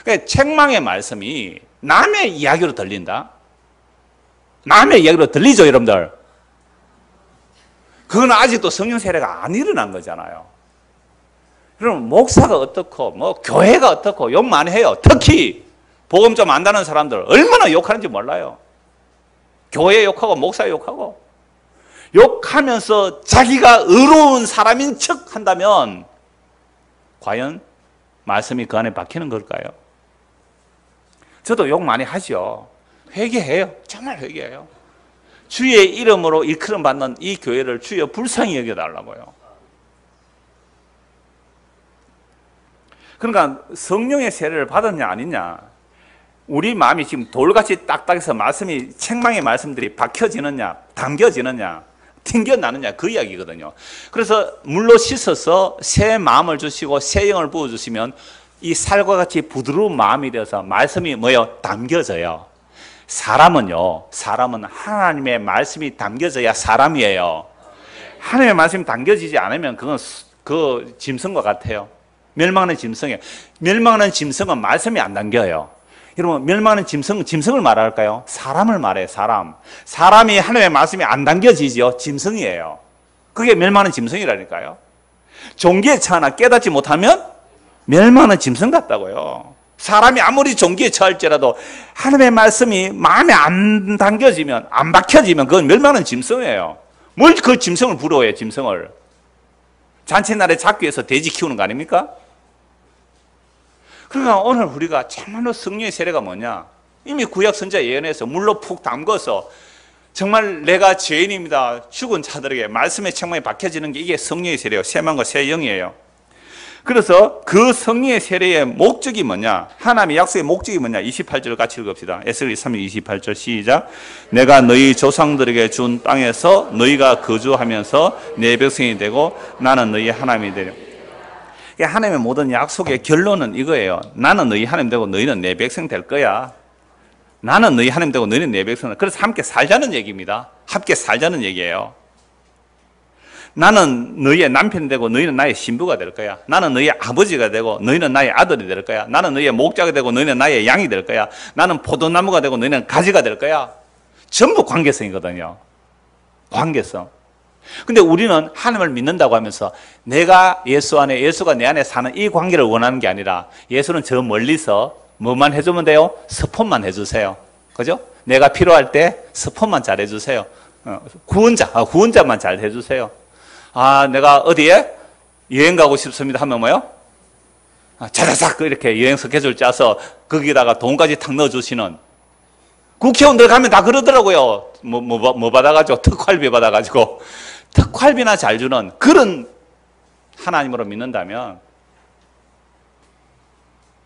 S1: 그러니까 책망의 말씀이 남의 이야기로 들린다. 남의 이야기로 들리죠, 여러분들. 그건 아직도 성령 세례가 안 일어난 거잖아요. 그럼 목사가 어떻고 뭐 교회가 어떻고 욕 많이 해요. 특히 복음 좀 안다는 사람들 얼마나 욕하는지 몰라요. 교회 욕하고 목사 욕하고 욕하면서 자기가 의로운 사람인 척 한다면 과연 말씀이 그 안에 박히는 걸까요? 저도 욕 많이 하죠. 회개해요. 정말 회개해요. 주의 이름으로 일컬음 받는 이 교회를 주여 불쌍히 여겨달라고요. 그러니까 성령의 세례를 받았냐 아니냐, 우리 마음이 지금 돌같이 딱딱해서 말씀이 책망의 말씀들이 박혀지느냐 당겨지느냐 튕겨나느냐 그 이야기거든요. 그래서 물로 씻어서 새 마음을 주시고 새 영을 부어주시면 이 살과 같이 부드러운 마음이 되어서 말씀이 뭐예요? 담겨져요. 사람은 하나님의 말씀이 담겨져야 사람이에요. 하나님의 말씀이 담겨지지 않으면 그건 그 짐승과 같아요. 멸망하는 짐승이에요. 멸망하는 짐승은 말씀이 안 담겨요. 여러분, 멸망하는 짐승을 말할까요? 사람을 말해요. 사람이 하나님의 말씀이 안 담겨지죠. 짐승이에요. 그게 멸망하는 짐승이라니까요. 종기에 처하나 깨닫지 못하면 멸망하는 짐승 같다고요. 사람이 아무리 종기에 처할지라도 하나님의 말씀이 마음에 안 담겨지면, 안 박혀지면 그건 멸망하는 짐승이에요. 뭘 그 짐승을 부러워해요, 짐승을. 잔칫날에 잡기 위해서 돼지 키우는 거 아닙니까? 그러니까 오늘 우리가 참말로 성령의 세례가 뭐냐? 이미 구약 선지자 예언에서 물로 푹 담궈서 정말 내가 죄인입니다. 죽은 자들에게 말씀의 책망이 박혀지는 게 이게 성령의 세례예요. 새 마음과 새 영이에요. 그래서 그 성령의 세례의 목적이 뭐냐? 하나님의 약속의 목적이 뭐냐? 28절을 같이 읽읍시다. 에스겔 3장 28절 시작. 내가 너희 조상들에게 준 땅에서 너희가 거주하면서 내 백성이 되고 나는 너희 하나님이 되려. 하나님의 모든 약속의 결론은 이거예요. 나는 너희 하나님 되고 너희는 내 백성 될 거야. 나는 너희 하나님 되고 너희는 내 백성. 그래서 함께 살자는 얘기입니다. 함께 살자는 얘기예요. 나는 너희의 남편이 되고 너희는 나의 신부가 될 거야. 나는 너희의 아버지가 되고 너희는 나의 아들이 될 거야. 나는 너희의 목자가 되고 너희는 나의 양이 될 거야. 나는 포도나무가 되고 너희는 가지가 될 거야. 전부 관계성이거든요. 관계성. 근데 우리는 하나님을 믿는다고 하면서 내가 예수 안에, 예수가 내 안에 사는 이 관계를 원하는 게 아니라 예수는 저 멀리서 뭐만 해주면 돼요? 스폰만 해주세요. 그죠? 내가 필요할 때 스폰만 잘 해주세요. 구원자만 잘 해주세요. 아, 내가 어디에 여행 가고 싶습니다 하면 뭐요? 자자작 이렇게 여행 스케줄 짜서 거기다가 돈까지 탁 넣어주시는 국회의원들 가면 다 그러더라고요. 뭐 받아가지고 특활비 받아가지고 특활비나 잘 주는 그런 하나님으로 믿는다면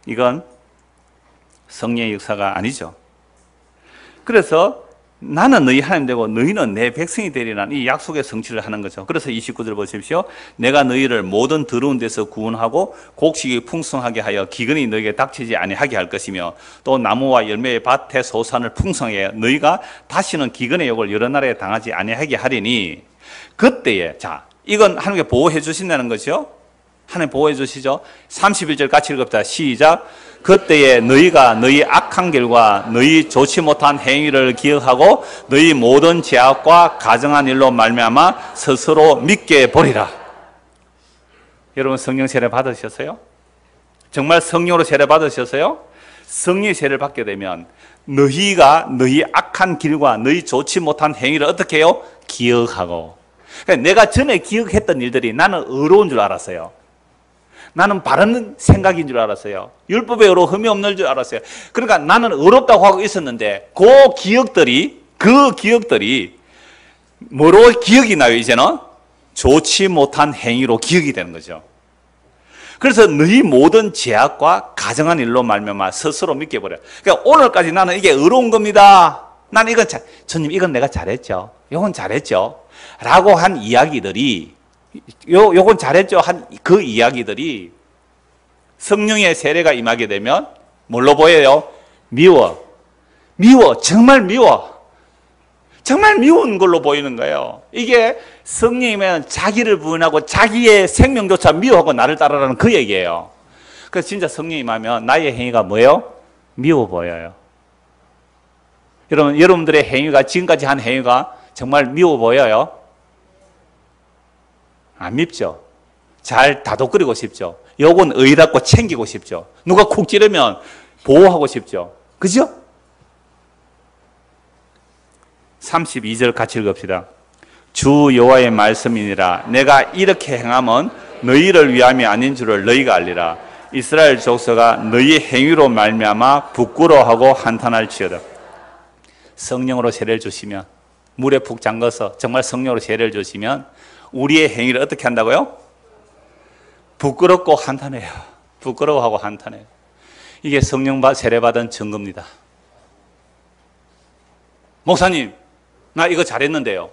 S1: 이건 성령의 역사가 아니죠. 그래서 나는 너희 하나님 되고 너희는 내 백성이 되리라는 이 약속의 성취를 하는 거죠. 그래서 29절 보십시오. 내가 너희를 모든 더러운 데서 구원하고 곡식이 풍성하게 하여 기근이 너희에게 닥치지 아니하게 할 것이며 또 나무와 열매의 밭의 소산을 풍성하게 하여 너희가 다시는 기근의 욕을 여러 나라에 당하지 아니하게 하리니 그때에, 자, 이건 하나님께 보호해 주신다는 거죠. 하나님 보호해 주시죠. 31절 같이 읽읍시다. 시작. 그때에 너희가 너희 악한 길과 너희 좋지 못한 행위를 기억하고 너희 모든 죄악과 가정한 일로 말미암아 스스로 믿게 보리라. 여러분 성령 세례 받으셨어요? 정말 성령으로 세례 받으셨어요? 성령의 세례를 받게 되면 너희가 너희 악한 길과 너희 좋지 못한 행위를 어떻게 해요? 기억하고. 그러니까 내가 전에 기억했던 일들이 나는 의로운 줄 알았어요. 나는 바른 생각인 줄 알았어요. 율법에 의로 흠이 없는 줄 알았어요. 그러니까 나는 의롭다고 하고 있었는데 그 기억들이 뭐로 기억이 나요? 이제는 좋지 못한 행위로 기억이 되는 거죠. 그래서 너희 모든 죄악과 가정한 일로 말미암아 스스로 믿게 버려. 그러니까 오늘까지 나는 이게 의로운 겁니다. 나는 이건 주님 이건 내가 잘했죠. 이건 잘했죠. 라고 한 이야기들이 요건 잘했죠 한 그 이야기들이 성령의 세례가 임하게 되면 뭘로 보여요? 미워. 정말 미워. 정말 미운 걸로 보이는 거예요. 이게 성령이면 자기를 부인하고 자기의 생명조차 미워하고 나를 따르라는 그 얘기예요. 그래서 진짜 성령이 임하면 나의 행위가 뭐예요? 미워 보여요. 여러분들의 행위가, 지금까지 한 행위가 정말 미워 보여요? 안 밉죠? 잘 다독거리고 싶죠? 욕은 의답고 챙기고 싶죠? 누가 쿡 찌르면 보호하고 싶죠? 그죠? 32절 같이 읽읍시다. 주 여호와의 말씀이니라. 내가 이렇게 행함은 너희를 위함이 아닌 줄을 너희가 알리라. 이스라엘 족속아 너희 행위로 말미암아 부끄러워하고 한탄할지어다. 성령으로 세례를 주시면, 물에 푹 잠가서 정말 성령으로 세례를 주시면 우리의 행위를 어떻게 한다고요? 부끄럽고 한탄해요. 부끄러워하고 한탄해요. 이게 성령 세례받은 증거입니다. 목사님, 나 이거 잘했는데요.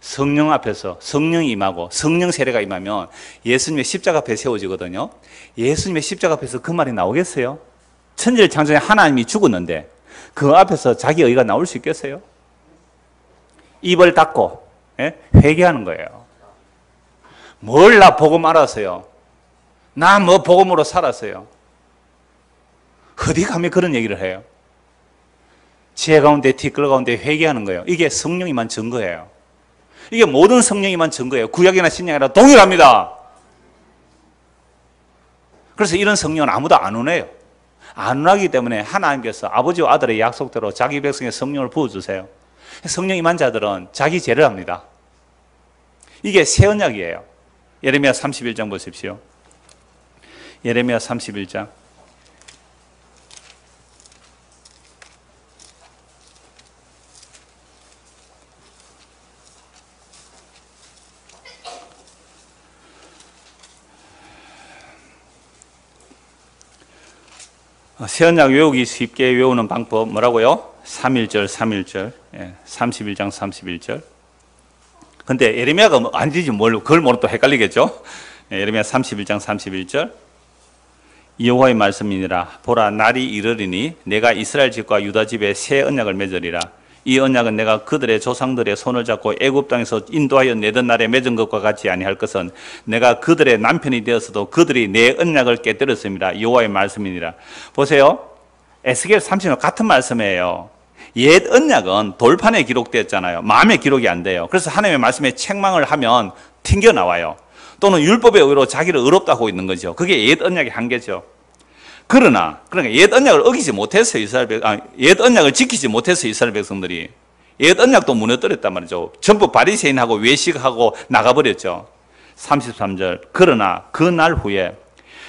S1: 성령 앞에서 성령이 임하고 성령 세례가 임하면 예수님의 십자가 앞에 세워지거든요. 예수님의 십자가 앞에서 그 말이 나오겠어요? 천지를 창조해 하나님이 죽었는데 그 앞에서 자기 의가 나올 수 있겠어요? 입을 닫고 회개하는 거예요. 뭘 나 복음 알았어요? 나 뭐 복음으로 살았어요? 어디 감히 그런 얘기를 해요? 지혜 가운데 티끌 가운데 회개하는 거예요. 이게 성령이만 증거예요. 이게 모든 성령이만 증거예요. 구약이나 신약이나 동일합니다. 그래서 이런 성령은 아무도 안 운해요. 안 운하기 때문에 하나님께서 아버지와 아들의 약속대로 자기 백성의 성령을 부어주세요. 성령 임한 자들은 자기 죄를 합니다. 이게 새 언약이에요. 예레미야 31장 보십시오. 예레미야 31장. 새언약 외우기 쉽게 외우는 방법 뭐라고요? 3.1절. 예, 31장 31절. 근데 예레미야가 아니지 뭘 그걸 모르면 또 헷갈리겠죠? 예, 예레미야 31장 31절. 여호와의 말씀이니라. 보라, 날이 이르리니 내가 이스라엘 집과 유다 집에 새 언약을 맺으리라. 이 언약은 내가 그들의 조상들의 손을 잡고 애굽 땅에서 인도하여 내던 날에 맺은 것과 같이 아니할 것은 내가 그들의 남편이 되었어도 그들이 내 언약을 깨뜨렸습니다. 여호와의 말씀이니라. 보세요. 에스겔 30년 같은 말씀이에요. 옛 언약은 돌판에 기록되었잖아요. 마음에 기록이 안 돼요. 그래서 하나님의 말씀에 책망을 하면 튕겨나와요. 또는 율법의 의로 자기를 의롭다 하고 있는 거죠. 그게 옛 언약의 한계죠. 그러니까 옛 언약을 어기지 못해서 옛 언약을 지키지 못해서 이스라엘 백성들이 옛 언약도 무너뜨렸단 말이죠. 전부 바리새인하고 외식하고 나가버렸죠. 33절. 그러나 그 날 후에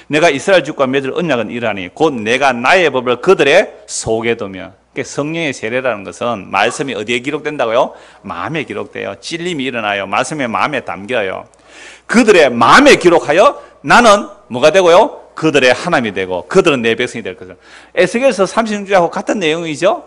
S1: 내가 이스라엘 집과 맺을 언약은 이러하니 곧 내가 나의 법을 그들의 속에 두며. 성령의 세례라는 것은 말씀이 어디에 기록된다고요? 마음에 기록돼요. 찔림이 일어나요. 말씀이 마음에 담겨요. 그들의 마음에 기록하여 나는 뭐가 되고요? 그들의 하나님이 되고 그들은 내 백성이 될 것을. 에스겔서 36장하고 같은 내용이죠.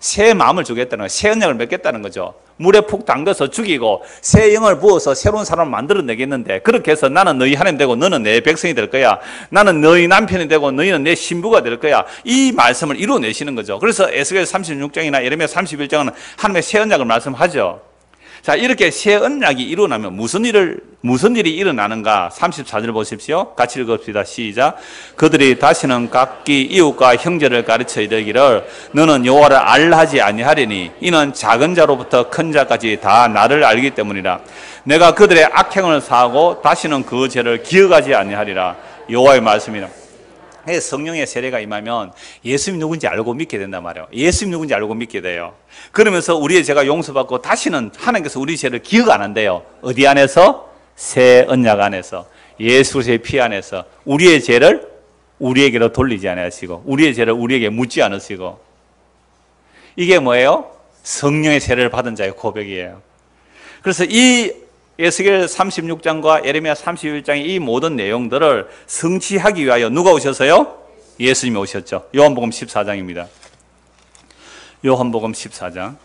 S1: 새 마음을 주겠다는 거예요. 새 언약을 맺겠다는 거죠. 물에 푹 담가서 죽이고 새 영을 부어서 새로운 사람을 만들어내겠는데, 그렇게 해서 나는 너희 하나님 되고 너는 내 백성이 될 거야. 나는 너희 남편이 되고 너희는 내 신부가 될 거야. 이 말씀을 이루어내시는 거죠. 그래서 에스겔 36장이나 예레미야 31장은 하나님의 새 언약을 말씀하죠. 자, 이렇게 새 언약이 일어나면 무슨 일이 일어나는가? 34절 보십시오. 같이 읽읍시다. 시작. 그들이 다시는 각기 이웃과 형제를 가르쳐 이르기를 너는 여호와를 알라 하지 아니하리니 이는 작은 자로부터 큰 자까지 다 나를 알기 때문이라. 내가 그들의 악행을 사하고 다시는 그 죄를 기억하지 아니하리라. 여호와의 말씀이라. 성령의 세례가 임하면 예수님이 누군지 알고 믿게 된단 말이에요. 예수님이 누군지 알고 믿게 돼요. 그러면서 우리의 죄가 용서받고 다시는 하나님께서 우리 죄를 기억 안 한대요. 어디 안에서? 새 언약 안에서, 예수 그리스도의 피 안에서 우리의 죄를 우리에게로 돌리지 않으시고 우리의 죄를 우리에게 묻지 않으시고. 이게 뭐예요? 성령의 세례를 받은 자의 고백이에요. 그래서 이 에스겔 36장과 예레미야 31장의 이 모든 내용들을 성취하기 위하여 누가 오셨어요? 예수님이 오셨죠. 요한복음 14장입니다. 요한복음 14장.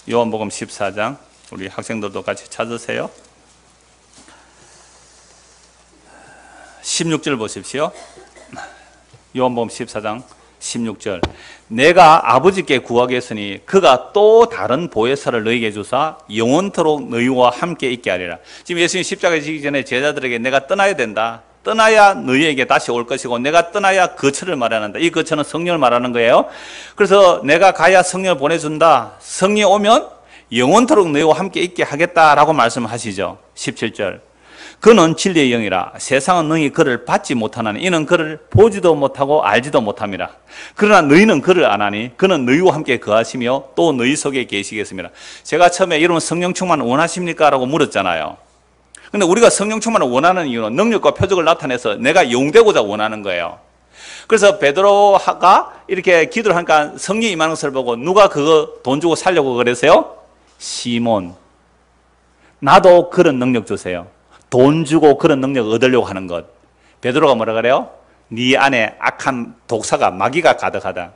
S1: 요한복음 14장 우리 학생들도 같이 찾으세요. 16절 보십시오. 요한복음 14장 16절. 내가 아버지께 구하겠으니 그가 또 다른 보혜사를 너희에게 주사 영원토록 너희와 함께 있게 하리라. 지금 예수님 십자가에 지기 전에 제자들에게 내가 떠나야 된다. 떠나야 너희에게 다시 올 것이고 내가 떠나야 거처를 말하는다. 이 거처는 성령을 말하는 거예요. 그래서 내가 가야 성령을 보내준다. 성령이 오면 영원토록 너희와 함께 있게 하겠다라고 말씀하시죠. 17절. 그는 진리의 영이라 세상은 너희 그를 받지 못하나니 이는 그를 보지도 못하고 알지도 못함이라. 그러나 너희는 그를 아나니 그는 너희와 함께 거하시며 또 너희 속에 계시겠습니다. 제가 처음에 여러분 성령 충만 원하십니까? 라고 물었잖아요. 근데 우리가 성령 충만을 원하는 이유는 능력과 표적을 나타내서 내가 용되고자 원하는 거예요. 그래서 베드로가 이렇게 기도를 하니까 성령이 임하는 것을 보고 누가 그거 돈 주고 살려고 그랬어요? 시몬. 나도 그런 능력 주세요. 돈 주고 그런 능력 얻으려고 하는 것. 베드로가 뭐라 그래요? 네 안에 악한 독사가 마귀가 가득하다.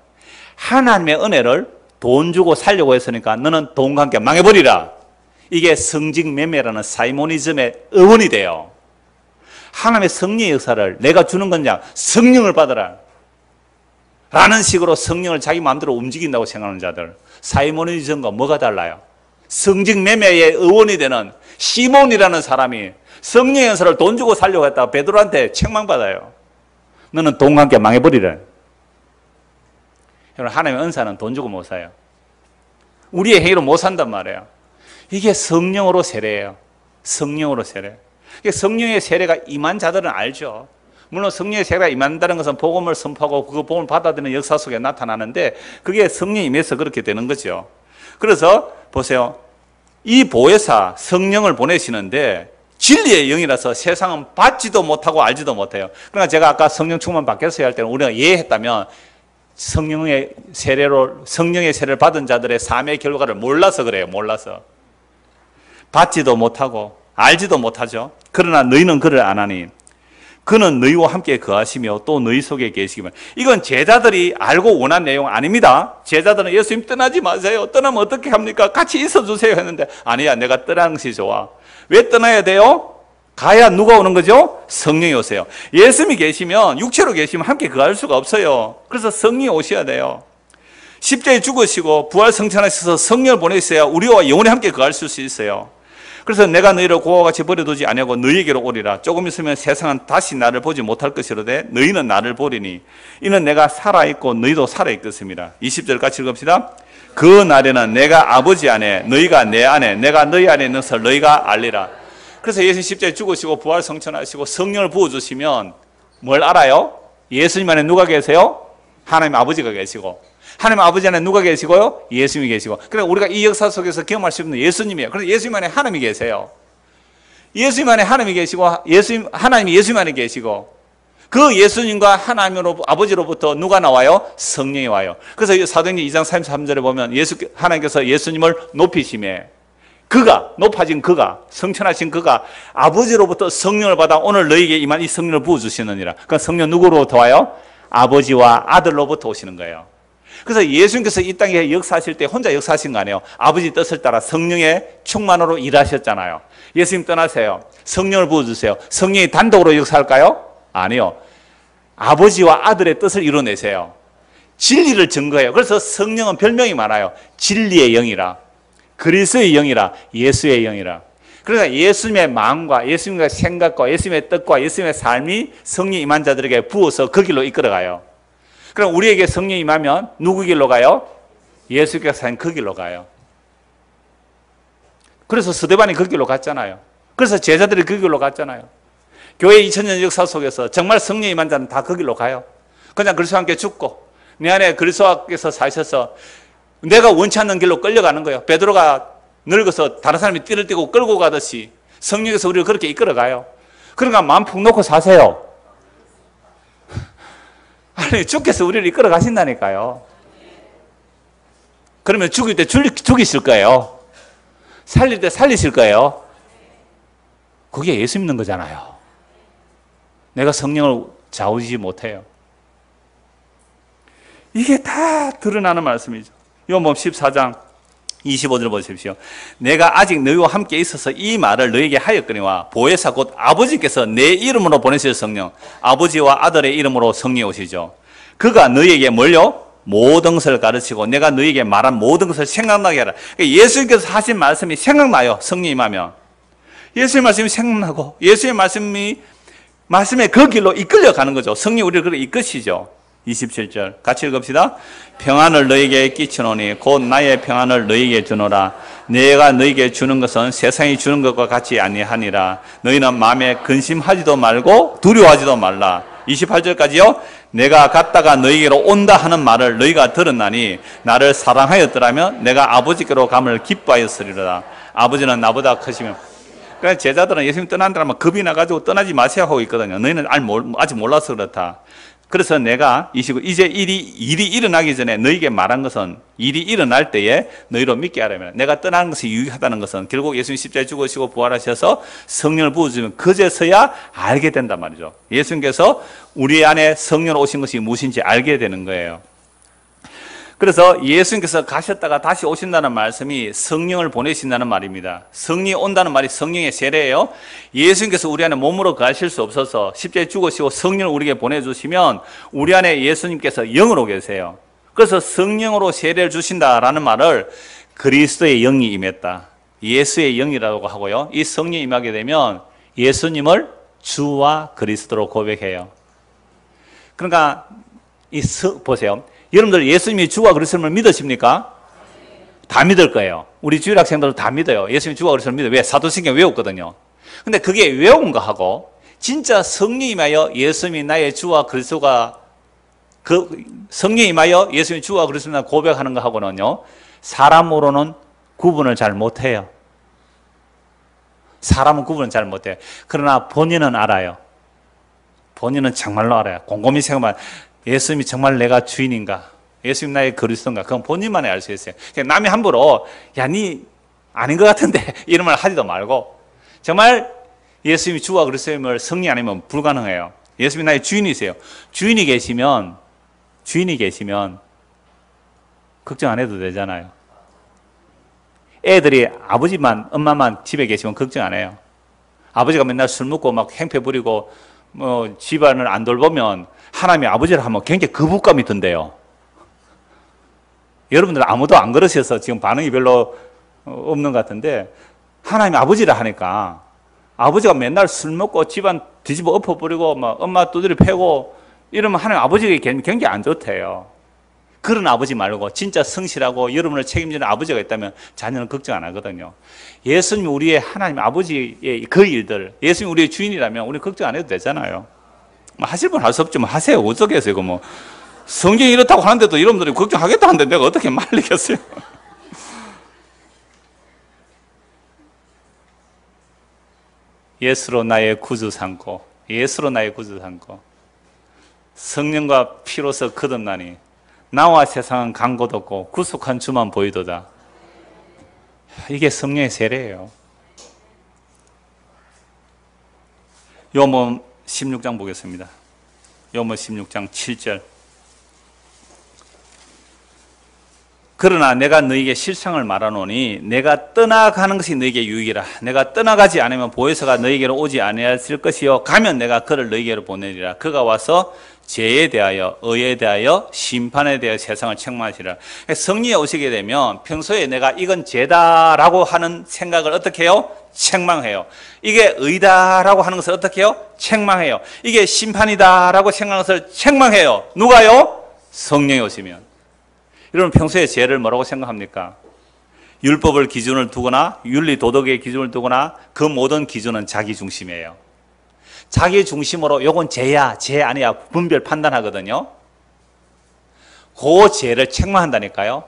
S1: 하나님의 은혜를 돈 주고 살려고 했으니까 너는 돈과 함께 망해버리라. 이게 성직매매라는 사이모니즘의 어원이 돼요. 하나님의 성령의 역사를 내가 주는 건냐? 성령을 받아라 라는 식으로 성령을 자기 마음대로 움직인다고 생각하는 자들. 사이모니즘과 뭐가 달라요? 성직매매의 어원이 되는 시몬이라는 사람이 성령의 연설을 돈 주고 살려고 했다가 베드로한테 책망받아요. 너는 돈과 함께 망해버리라. 여러분, 하나님의 은사는 돈 주고 못 사요. 우리의 행위로 못 산단 말이에요. 이게 성령으로 세례예요. 성령으로 세례. 성령의 세례가 임한 자들은 알죠. 물론 성령의 세례가 임한다는 것은 복음을 선포하고 그 복음을 받아들이는 역사 속에 나타나는데 그게 성령이 임해서 그렇게 되는 거죠. 그래서 보세요. 이 보혜사 성령을 보내시는데 진리의 영이라서 세상은 받지도 못하고 알지도 못해요. 그러니까 제가 아까 성령 충만 받겠어요 할 때는 우리가 이해했다면 성령의 세례를 받은 자들의 삶의 결과를 몰라서 그래요. 몰라서. 받지도 못하고 알지도 못하죠. 그러나 너희는 그를 아나니 그는 너희와 함께 거하시며 또 너희 속에 계시기만. 이건 제자들이 알고 원한 내용 아닙니다. 제자들은 예수님 떠나지 마세요. 떠나면 어떻게 합니까? 같이 있어주세요 했는데 아니야, 내가 떠나는 것이 좋아. 왜 떠나야 돼요? 가야 누가 오는 거죠? 성령이 오세요. 예수님이 계시면 육체로 계시면 함께 거할 수가 없어요. 그래서 성령이 오셔야 돼요. 십자가에 죽으시고 부활 성천하셔서 성령을 보내셔야 우리와 영원히 함께 거할 수 있어요. 그래서 내가 너희를 고와 같이 버려두지 아니하고 너희에게로 오리라. 조금 있으면 세상은 다시 나를 보지 못할 것이로되 너희는 나를 보리니 이는 내가 살아있고 너희도 살아있겠습니다. 20절 같이 읽읍시다. 그 날에는 내가 아버지 안에 너희가 내 안에 내가 너희 안에 있는 것을 너희가 알리라. 그래서 예수님 십자가에 죽으시고 부활 성천하시고 성령을 부어주시면 뭘 알아요? 예수님 안에 누가 계세요? 하나님 아버지가 계시고 하나님 아버지 안에 누가 계시고요? 예수님이 계시고. 그러니까 우리가 이 역사 속에서 경험할 수 있는 예수님이에요. 그래서 예수님 안에 하나님이 계세요. 예수님 안에 하나님이 계시고 하나님이 예수님 안에 계시고 그 예수님과 하나님으로 아버지로부터 누가 나와요? 성령이 와요. 그래서 사도행전 2장 33절에 보면 하나님께서 예수님을 높이심에 그가 높아진 그가 성천하신 그가 아버지로부터 성령을 받아 오늘 너희에게 임한 이 성령을 부어주시느니라. 그 성령 누구로부터 와요? 아버지와 아들로부터 오시는 거예요. 그래서 예수님께서 이 땅에 역사하실 때 혼자 역사하신 거 아니에요. 아버지 뜻을 따라 성령의 충만으로 일하셨잖아요. 예수님 떠나세요. 성령을 부어주세요. 성령이 단독으로 역사할까요? 아니요. 아버지와 아들의 뜻을 이뤄내세요. 진리를 증거해요. 그래서 성령은 별명이 많아요. 진리의 영이라, 그리스도의 영이라, 예수의 영이라. 그러니까 예수님의 마음과 예수님의 생각과 예수님의 뜻과 예수님의 삶이 성령 임한 자들에게 부어서 그 길로 이끌어가요. 그럼 우리에게 성령이 임하면 누구 길로 가요? 예수께서 산 그 길로 가요. 그래서 스데반이 그 길로 갔잖아요. 그래서 제자들이 그 길로 갔잖아요. 교회 2000년 역사 속에서 정말 성령이 임한 자는 다 그 길로 가요. 그냥 그리스도와 함께 죽고 내 안에 그리스도께서 사셔서 내가 원치 않는 길로 끌려가는 거예요. 베드로가 늙어서 다른 사람이 띠를 띠고 끌고 가듯이 성령께서 우리를 그렇게 이끌어가요. 그러니까 마음 푹 놓고 사세요. 아니, 주께서 우리를 이끌어 가신다니까요. 그러면 죽일 때 죽이실 거예요. 살릴 때 살리실 거예요. 그게 예수 믿는 거잖아요. 내가 성령을 좌우지지 못해요. 이게 다 드러나는 말씀이죠. 요한복음 14장 25절 보십시오. 내가 아직 너희와 함께 있어서 이 말을 너희에게 하였거니와 보혜사 곧 아버지께서 내 이름으로 보내실 성령, 아버지와 아들의 이름으로 성령이 오시죠. 그가 너희에게 뭘요? 모든 것을 가르치고 내가 너희에게 말한 모든 것을 생각나게 하라. 예수님께서 하신 말씀이 생각나요. 성령 임하면. 예수의 말씀이 생각나고 예수의 말씀에 그 길로 이끌려 가는 거죠. 성령이 우리를 그렇게 이끄시죠. 27절 같이 읽읍시다. 평안을 너희에게 끼치노니 곧 나의 평안을 너희에게 주노라. 내가 너희에게 주는 것은 세상이 주는 것과 같이 아니하니라. 너희는 마음에 근심하지도 말고 두려워하지도 말라. 28절까지요. 내가 갔다가 너희에게로 온다 하는 말을 너희가 들었나니 나를 사랑하였더라면 내가 아버지께로 감을 기뻐하였으리로다. 아버지는 나보다 크시면. 그러니까 제자들은 예수님 떠난다면 겁이 나가지고 떠나지 마세요 하고 있거든요. 너희는 아직 몰라서 그렇다. 그래서 내가 이제 일이 일어나기 전에 너희에게 말한 것은 일이 일어날 때에 너희로 믿게 하려면, 내가 떠나는 것이 유익하다는 것은 결국 예수님 십자가에 죽으시고 부활하셔서 성령을 부어주면 그제서야 알게 된단 말이죠. 예수님께서 우리 안에 성령 오신 것이 무엇인지 알게 되는 거예요. 그래서 예수님께서 가셨다가 다시 오신다는 말씀이 성령을 보내신다는 말입니다. 성령이 온다는 말이 성령의 세례예요. 예수님께서 우리 안에 몸으로 거하실 수 없어서 십자가에 죽으시고 성령을 우리에게 보내주시면 우리 안에 예수님께서 영으로 계세요. 그래서 성령으로 세례를 주신다라는 말을 그리스도의 영이 임했다, 예수의 영이라고 하고요. 이 성령이 임하게 되면 예수님을 주와 그리스도로 고백해요. 그러니까 보세요. 여러분들 예수님이 주와 그리스도를 믿으십니까? 다 믿을 거예요. 우리 주일 학생들도 다 믿어요. 예수님이 주와 그리스도를 믿어요. 왜? 사도신경 외웠거든요. 근데 그게 외운 거 하고 진짜 성령이 임하여 예수님이 나의 주와 그리스도가 성령이 임하여 예수님이 주와 그리스도나 고백하는 거 하고는요, 사람으로는 구분을 잘 못해요. 사람은 구분을 잘 못해요. 그러나 본인은 알아요. 본인은 정말로 알아요. 곰곰이 생각하면 예수님이 정말 내가 주인인가? 예수님 나의 그리스도인가? 그건 본인만이 알 수 있어요. 그러니까 남이 함부로 야, 니 아닌 것 같은데 이런 말 하지도 말고, 정말 예수님이 주와 그리스도임을 성령 아니면 불가능해요. 예수님이 나의 주인이세요. 주인이 계시면 걱정 안 해도 되잖아요. 애들이 아버지만 엄마만 집에 계시면 걱정 안 해요. 아버지가 맨날 술 먹고 막 행패 부리고 집안을 안 돌보면 하나님이 아버지를 하면 굉장히 거부감이 든대요. 여러분들 아무도 안 그러셔서 지금 반응이 별로 없는 것 같은데, 하나님이 아버지를 하니까 아버지가 맨날 술 먹고 집안 뒤집어 엎어버리고 막 엄마 두드려 패고 이러면 하나님 아버지가 굉장히 안 좋대요. 그런 아버지 말고 진짜 성실하고 여러분을 책임지는 아버지가 있다면 자녀는 걱정 안 하거든요. 예수님이 우리의 하나님 아버지의 그 일들, 예수님이 우리의 주인이라면 우리 걱정 안 해도 되잖아요. 하실 분 할 수 없지만 하세요. 어쩌겠어요. 이거 뭐 성경이 이렇다고 하는데도 여러분들이 걱정하겠다 하는데 내가 어떻게 말리겠어요. 예수로 나의 구주 삼고, 예수로 나의 구주 삼고 성령과 피로서 거듭나니 나와 세상은 간 곳 없고 구속한 주만 보이도다. 이게 성령의 세례예요. 요한복음 16장 보겠습니다. 요한복음 16장 7절. 그러나 내가 너희에게 실상을 말하노니 내가 떠나가는 것이 너희에게 유익이라. 내가 떠나가지 않으면 보혜사가 너희에게로 오지 아니하실 것이요 가면 내가 그를 너희에게로 보내리라. 그가 와서 죄에 대하여, 의에 대하여, 심판에 대하여 세상을 책망하시리라. 성령이 오시게 되면 평소에 내가 이건 죄다라고 하는 생각을 어떻게 해요? 책망해요. 이게 의다라고 하는 것을 어떻게 해요? 책망해요. 이게 심판이다라고 생각하는 것을 책망해요. 누가요? 성령이 오시면. 여러분 평소에 죄를 뭐라고 생각합니까? 율법을 기준을 두거나 윤리 도덕의 기준을 두거나 그 모든 기준은 자기 중심이에요. 자기 중심으로 요건 죄야, 죄 아니야 분별 판단하거든요. 그 죄를 책망한다니까요.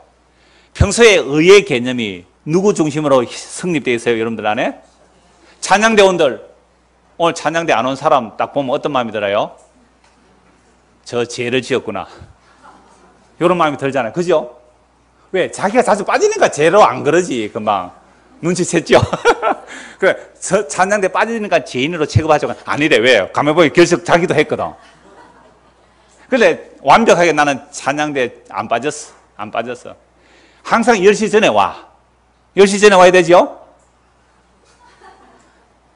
S1: 평소에 의의 개념이 누구 중심으로 성립되어 있어요? 여러분들 안에? 찬양대원들, 오늘 찬양대 안 온 사람 딱 보면 어떤 마음이 들어요? 저 죄를 지었구나, 이런 마음이 들잖아요. 그죠? 왜? 자기가 자주 빠지니까 죄로 안 그러지. 금방 눈치챘죠? 그래, 찬양대 빠지니까 죄인으로 취급하죠. 아니래. 왜요? 가만보니 결석 자기도 했거든. 근데 완벽하게 나는 찬양대 안 빠졌어. 항상 10시 전에 와. 10시 전에 와야 되죠?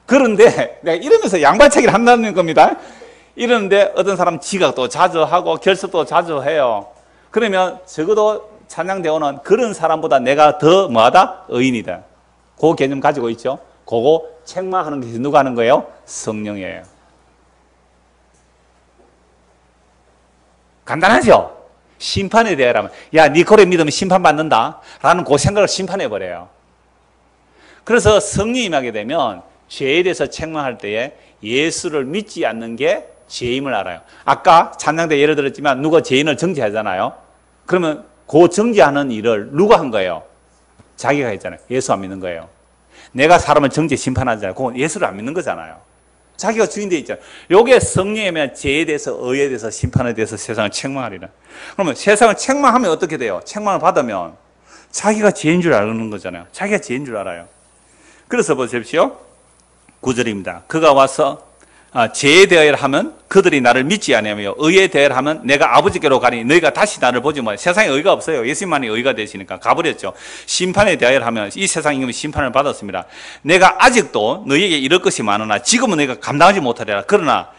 S1: 그런데 내가 이러면서 양발차기를 한다는 겁니다. 이러는데 어떤 사람 지각도 자주 하고 결석도 자주 해요. 그러면 적어도 찬양대원은 그런 사람보다 내가 더 뭐하다? 의인이다. 그 개념 가지고 있죠. 그거 책망하는 것이 누가 하는 거예요? 성령이에요. 간단하죠? 심판에 대하라면 야, 네 고래 믿으면 심판받는다 라는 그 생각을 심판해버려요. 그래서 성령이 임하게 되면 죄에 대해서 책망할 때에 예수를 믿지 않는 게 죄임을 알아요. 아까 찬양대 예를 들었지만 누가 죄인을 정죄하잖아요. 그러면 그 정죄하는 일을 누가 한 거예요? 자기가 했잖아요. 예수 안 믿는 거예요. 내가 사람을 정죄 심판하잖아요. 그건 예수를 안 믿는 거잖아요. 자기가 주인되어 있잖아요. 요게 성령이면 죄에 대해서, 의에 대해서, 심판에 대해서 세상을 책망하리라. 그러면 세상을 책망하면 어떻게 돼요? 책망을 받으면 자기가 죄인 줄 아는 거잖아요. 자기가 죄인 줄 알아요. 그래서 보십시오. 9절입니다. 그가 와서 죄에 대하여 하면 그들이 나를 믿지 아니하며 의에 대하여 하면 내가 아버지께로 가니 너희가 다시 나를 보지 마. 세상에 의가 없어요. 예수님만이 의가 되시니까 가버렸죠. 심판에 대하여 하면 이 세상 임금이 심판을 받았습니다. 내가 아직도 너희에게 이럴 것이 많으나 지금은 너희가 감당하지 못하리라. 그러나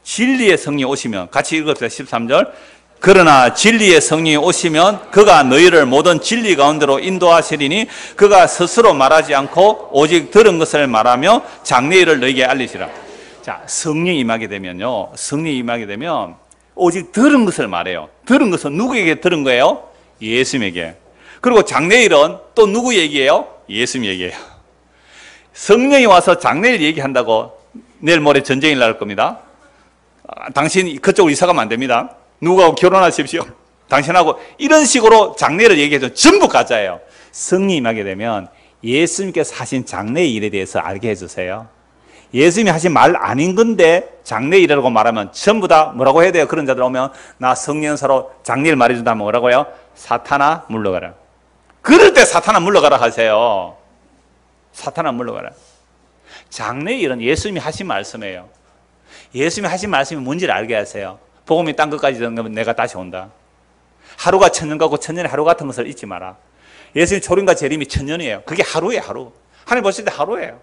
S1: 진리의 성령이 오시면 같이 읽읍시다. 13절. 그러나 진리의 성령이 오시면 그가 너희를 모든 진리 가운데로 인도하시리니 그가 스스로 말하지 않고 오직 들은 것을 말하며 장래일을 너희에게 알리시라. 자, 성령이 임하게 되면요. 성령이 임하게 되면 오직 들은 것을 말해요. 들은 것은 누구에게 들은 거예요? 예수님에게. 그리고 장래일은 또 누구 얘기예요? 예수님 얘기예요. 성령이 와서 장래일 얘기한다고 내일 모레 전쟁이 날 겁니다. 당신 그쪽으로 이사 가면 안 됩니다. 누구하고 결혼하십시오. 당신하고 이런 식으로 장래를 얘기해서 전부 가짜예요. 성령이 임하게 되면 예수님께서 하신 장래의 일에 대해서 알게 해주세요. 예수님이 하신 말 아닌 건데 장래일이라고 말하면 전부 다 뭐라고 해야 돼요? 그런 자들 오면 나 성령사로 장래일 말해준다면 뭐라고요? 사탄아 물러가라. 그럴 때 사탄아 물러가라 하세요. 사탄아 물러가라. 장래일은 예수님이 하신 말씀이에요. 예수님이 하신 말씀이 뭔지를 알게 하세요. 복음이 땅 끝까지 전하면 내가 다시 온다. 하루가 천년 같고 천년이 하루 같은 것을 잊지 마라. 예수님 초림과 재림이 천년이에요. 그게 하루예요. 하루. 하나님 보실 때 하루예요.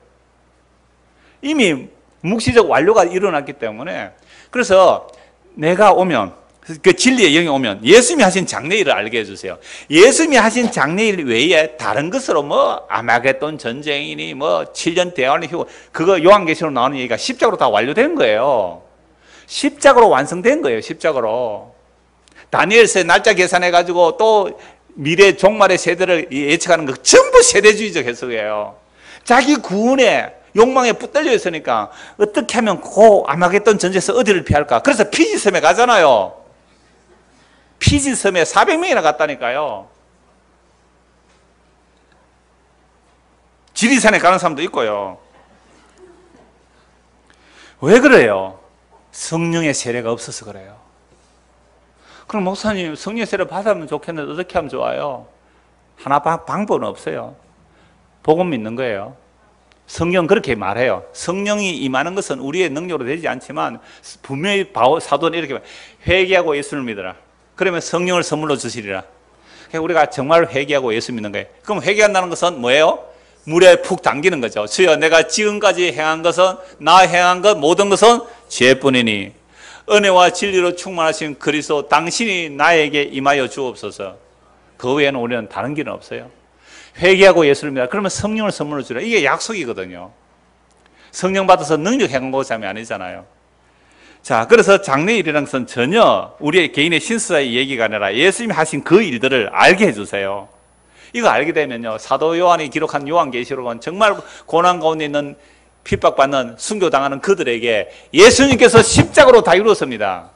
S1: 이미 묵시적 완료가 일어났기 때문에 그래서 내가 오면 그 진리의 영이 오면 예수님이 하신 장래일을 알게 해주세요. 예수님이 하신 장래일 외에 다른 것으로 뭐 아마겟돈 전쟁이니 뭐 7년 대환의 휴 그거 요한계시록 나오는 얘기가 십자가로 다 완료된 거예요. 십자가로 완성된 거예요. 십자가로. 다니엘서의 날짜 계산해가지고 또 미래 종말의 세대를 예측하는 거 전부 세대주의적 해석이에요. 자기 구원에 욕망에 붙들려 있으니까 어떻게 하면 그 아마겟돈 전쟁에서 어디를 피할까? 그래서 피지섬에 가잖아요. 피지섬에 400명이나 갔다니까요. 지리산에 가는 사람도 있고요. 왜 그래요? 성령의 세례가 없어서 그래요. 그럼 목사님 성령의 세례 받으면 좋겠는데 어떻게 하면 좋아요? 하나 방법은 없어요. 복음 믿는 거예요. 성경 그렇게 말해요. 성령이 임하는 것은 우리의 능력으로 되지 않지만 분명히 사도는 이렇게 말해요. 회개하고 예수를 믿어라. 그러면 성령을 선물로 주시리라. 우리가 정말 회개하고 예수 믿는 거예요. 그럼 회개한다는 것은 뭐예요? 물에 푹 당기는 거죠. 주여 내가 지금까지 행한 것은 나 행한 것 모든 것은 죄뿐이니 은혜와 진리로 충만하신 그리스도 당신이 나에게 임하여 주옵소서. 그 외에는 우리는 다른 길은 없어요. 회개하고 예수를 믿어라. 그러면 성령을 선물로 주라. 이게 약속이거든요. 성령 받아서 능력 행하고자 아니잖아요. 자, 그래서 장래일이라는 것은 전혀 우리의 개인의 신수사의 얘기가 아니라 예수님이 하신 그 일들을 알게 해주세요. 이거 알게 되면요, 사도 요한이 기록한 요한계시록은 정말 고난 가운데 있는 핍박받는 순교당하는 그들에게 예수님께서 십자가로 다 이루었습니다.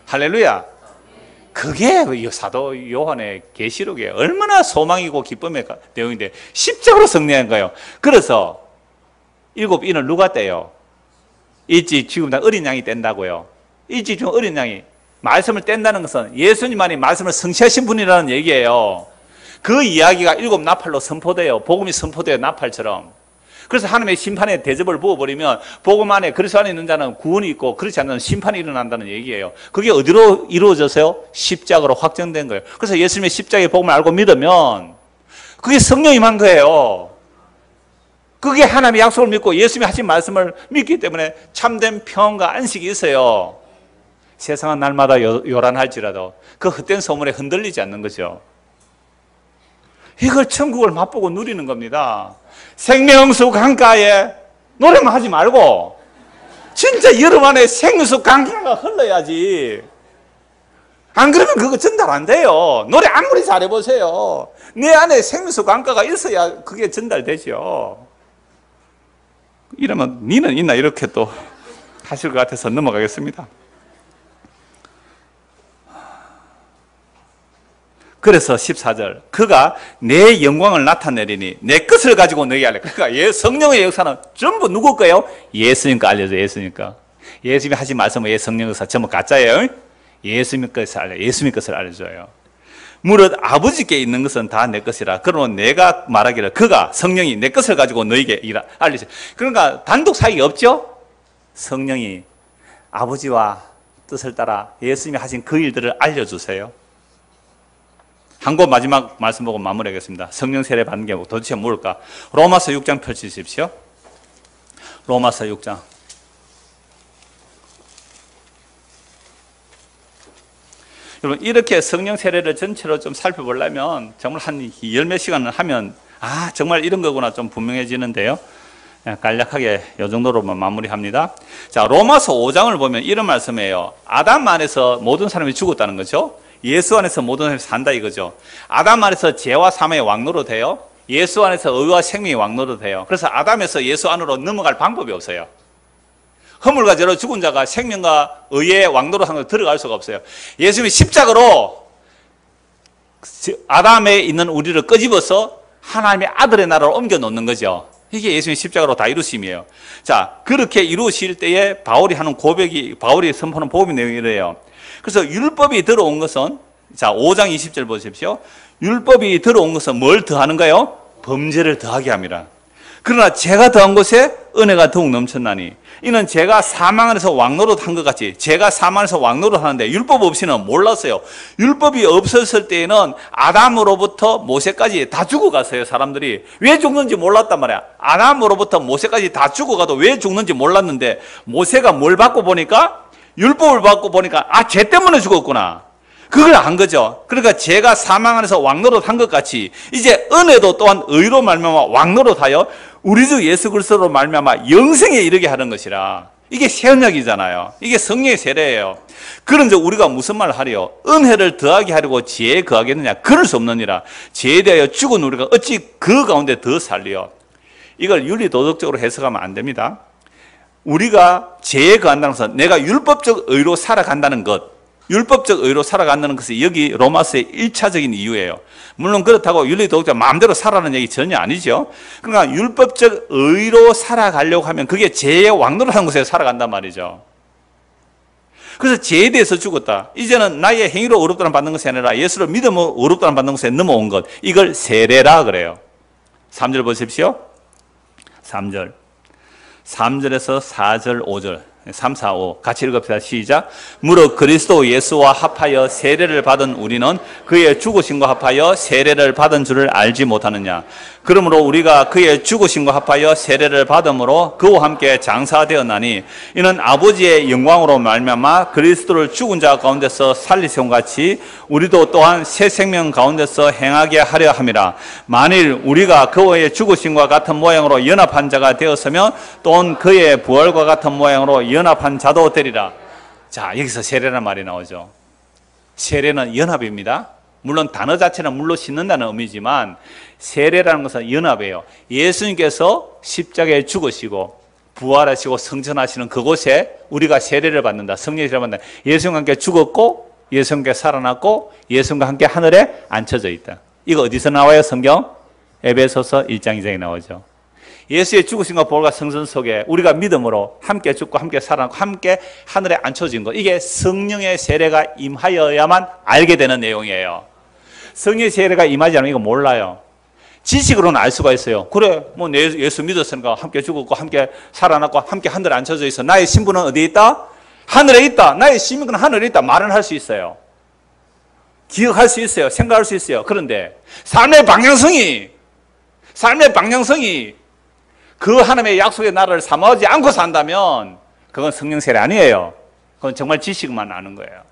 S1: 할렐루야. 그게 사도 요한의 계시록에 얼마나 소망이고 기쁨의 내용인데 십자가로 승리한 거예요. 그래서 7인을 누가 떼요? 일찍 지금 다 어린 양이 뗀다고요. 일찍 지금 어린 양이 말씀을 뗀다는 것은 예수님만이 말씀을 성취하신 분이라는 얘기예요. 그 이야기가 7 나팔로 선포돼요. 복음이 선포돼요. 나팔처럼. 그래서 하나님의 심판의 대접을 부어버리면 복음 안에 그리스도 안에 있는 자는 구원이 있고 그렇지 않는 심판이 일어난다는 얘기예요. 그게 어디로 이루어져서요? 십자가로 확정된 거예요. 그래서 예수님의 십자가의 복음을 알고 믿으면 그게 성령 임한 거예요. 그게 하나님의 약속을 믿고 예수님이 하신 말씀을 믿기 때문에 참된 평안과 안식이 있어요. 세상은 날마다 요란할지라도 그 헛된 소문에 흔들리지 않는 거죠. 이걸 천국을 맛보고 누리는 겁니다. 생명수 강가에 노래만 하지 말고 진짜 여름 안에 생명수 강가가 흘러야지. 안 그러면 그거 전달 안 돼요. 노래 아무리 잘해보세요. 내 안에 생명수 강가가 있어야 그게 전달되죠. 이러면 니는 있나 이렇게 또 하실 것 같아서 넘어가겠습니다. 그래서 14절 그가 내 영광을 나타내리니 내 것을 가지고 너에게 알려. 그러니까 성령의 역사는 전부 누구 거예요? 예수님 거 알려줘. 예수님 거. 예수님이 하신 말씀은 성령 역사 전부 가짜예요. 예수님 것을 알려줘요. 무릇 아버지께 있는 것은 다 내 것이라. 그러면 내가 말하기를 그가 성령이 내 것을 가지고 너에게 알리세. 그러니까 단독 사역이 없죠. 성령이 아버지와 뜻을 따라 예수님이 하신 그 일들을 알려주세요. 한 권 마지막 말씀 보고 마무리하겠습니다. 성령 세례 받는 게 도대체 뭘까? 로마서 6장 펼치십시오. 로마서 6장. 여러분 이렇게 성령 세례를 전체로 좀 살펴보려면 정말 한 열몇 시간을 하면 정말 이런 거구나 좀 분명해지는데요. 간략하게 이 정도로만 마무리합니다. 자, 로마서 5장을 보면 이런 말씀이에요. 아담 안에서 모든 사람이 죽었다는 거죠. 예수 안에서 모든 사람이 산다 이거죠. 아담 안에서 죄와 사망의 왕노로 돼요. 예수 안에서 의와 생명의 왕노로 돼요. 그래서 아담에서 예수 안으로 넘어갈 방법이 없어요. 허물과 죄로 죽은 자가 생명과 의의 왕노로 한 걸 들어갈 수가 없어요. 예수님이 십자가로 아담에 있는 우리를 끄집어서 하나님의 아들의 나라로 옮겨 놓는 거죠. 이게 예수님이 십자가로 다 이루심이에요. 자, 그렇게 이루실 때에 바울이 하는 고백이, 바울이 선포하는 복음의 내용이 이래요. 그래서 율법이 들어온 것은, 자, 5장 20절 보십시오. 율법이 들어온 것은 뭘 더하는가요? 범죄를 더하게 합니다. 그러나 죄가 더한 곳에 은혜가 더욱 넘쳤나니 이는 죄가 사망 안에서 왕노릇 한 것 같이 죄가 사망 안에서 왕노릇 하는데 율법 없이는 몰랐어요. 율법이 없었을 때에는 아담으로부터 모세까지 다 죽어갔어요. 사람들이 왜 죽는지 몰랐단 말이야. 아담으로부터 모세까지 다 죽어가도 왜 죽는지 몰랐는데 모세가 뭘 받고 보니까 율법을 받고 보니까 죄 때문에 죽었구나. 그걸 안 거죠. 그러니까 죄가 사망 안에서 왕노릇 한 것 같이 이제 은혜도 또한 의로 말미암아 왕노릇하여 우리 주 예수 그리스도로 말미암아 영생에 이르게 하는 것이라. 이게 새 언약이잖아요. 이게 성령의 세례예요. 그런데 우리가 무슨 말을 하려? 은혜를 더하게 하려고 죄에 거하겠느냐? 그럴 수 없느니라. 죄에 대하여 죽은 우리가 어찌 그 가운데 더 살리요? 이걸 윤리도덕적으로 해석하면 안 됩니다. 우리가 죄에 거한다는 것은 내가 율법적 의로 살아간다는 것, 율법적 의로 살아간다는 것이 여기 로마서의 1차적인 이유예요. 물론 그렇다고 윤리도덕자 마음대로 살아라는 얘기 전혀 아니죠. 그러니까 율법적 의로 살아가려고 하면 그게 죄의 왕노릇하는 곳에서 살아간단 말이죠. 그래서 죄에 대해서 죽었다. 이제는 나의 행위로 의롭다는 받는 것이 아니라 예수를 믿음으로 의롭다는 받는 것에 넘어온 것. 이걸 세례라 그래요. 3절 보십시오. 3절. 3절에서 4절, 5절. 3, 4, 5 같이 읽읍시다. 시작. 무릇 그리스도 예수와 합하여 세례를 받은 우리는 그의 죽으심과 합하여 세례를 받은 줄을 알지 못하느냐. 그러므로 우리가 그의 죽으심과 합하여 세례를 받음으로 그와 함께 장사되었나니 이는 아버지의 영광으로 말미암아 그리스도를 죽은 자 가운데서 살리신 같이 우리도 또한 새 생명 가운데서 행하게 하려 함이라. 만일 우리가 그의 죽으심과 같은 모양으로 연합한 자가 되었으면 또한 그의 부활과 같은 모양으로 연합한 자도 되리라. 자, 여기서 세례라는 말이 나오죠. 세례는 연합입니다. 물론 단어 자체는 물로 씻는다는 의미지만 세례라는 것은 연합이에요. 예수님께서 십자가에 죽으시고 부활하시고 성천하시는 그곳에 우리가 세례를 받는다. 성령의 세례를 받는다. 예수님과 함께 죽었고 예수님과 함께 살아났고 예수님과 함께 하늘에 앉혀져 있다. 이거 어디서 나와요? 성경? 에베소서 1장 2장에 나오죠. 예수의 죽으심과 부활과 성전 속에 우리가 믿음으로 함께 죽고 함께 살아나고 함께 하늘에 앉혀진 것. 이게 성령의 세례가 임하여야만 알게 되는 내용이에요. 성령의 세례가 임하지 않으면 이거 몰라요. 지식으로는 알 수가 있어요. 그래, 뭐 예수 믿었으니까 함께 죽었고 함께 살아났고 함께 하늘에 앉혀져 있어. 나의 신분은 어디에 있다? 하늘에 있다. 나의 신분은 하늘에 있다. 말은 할 수 있어요. 기억할 수 있어요. 생각할 수 있어요. 그런데 삶의 방향성이 삶의 방향성이 그 하나님의 약속의 나라를 사모하지 않고 산다면 그건 성령 세례 아니에요. 그건 정말 지식만 아는 거예요.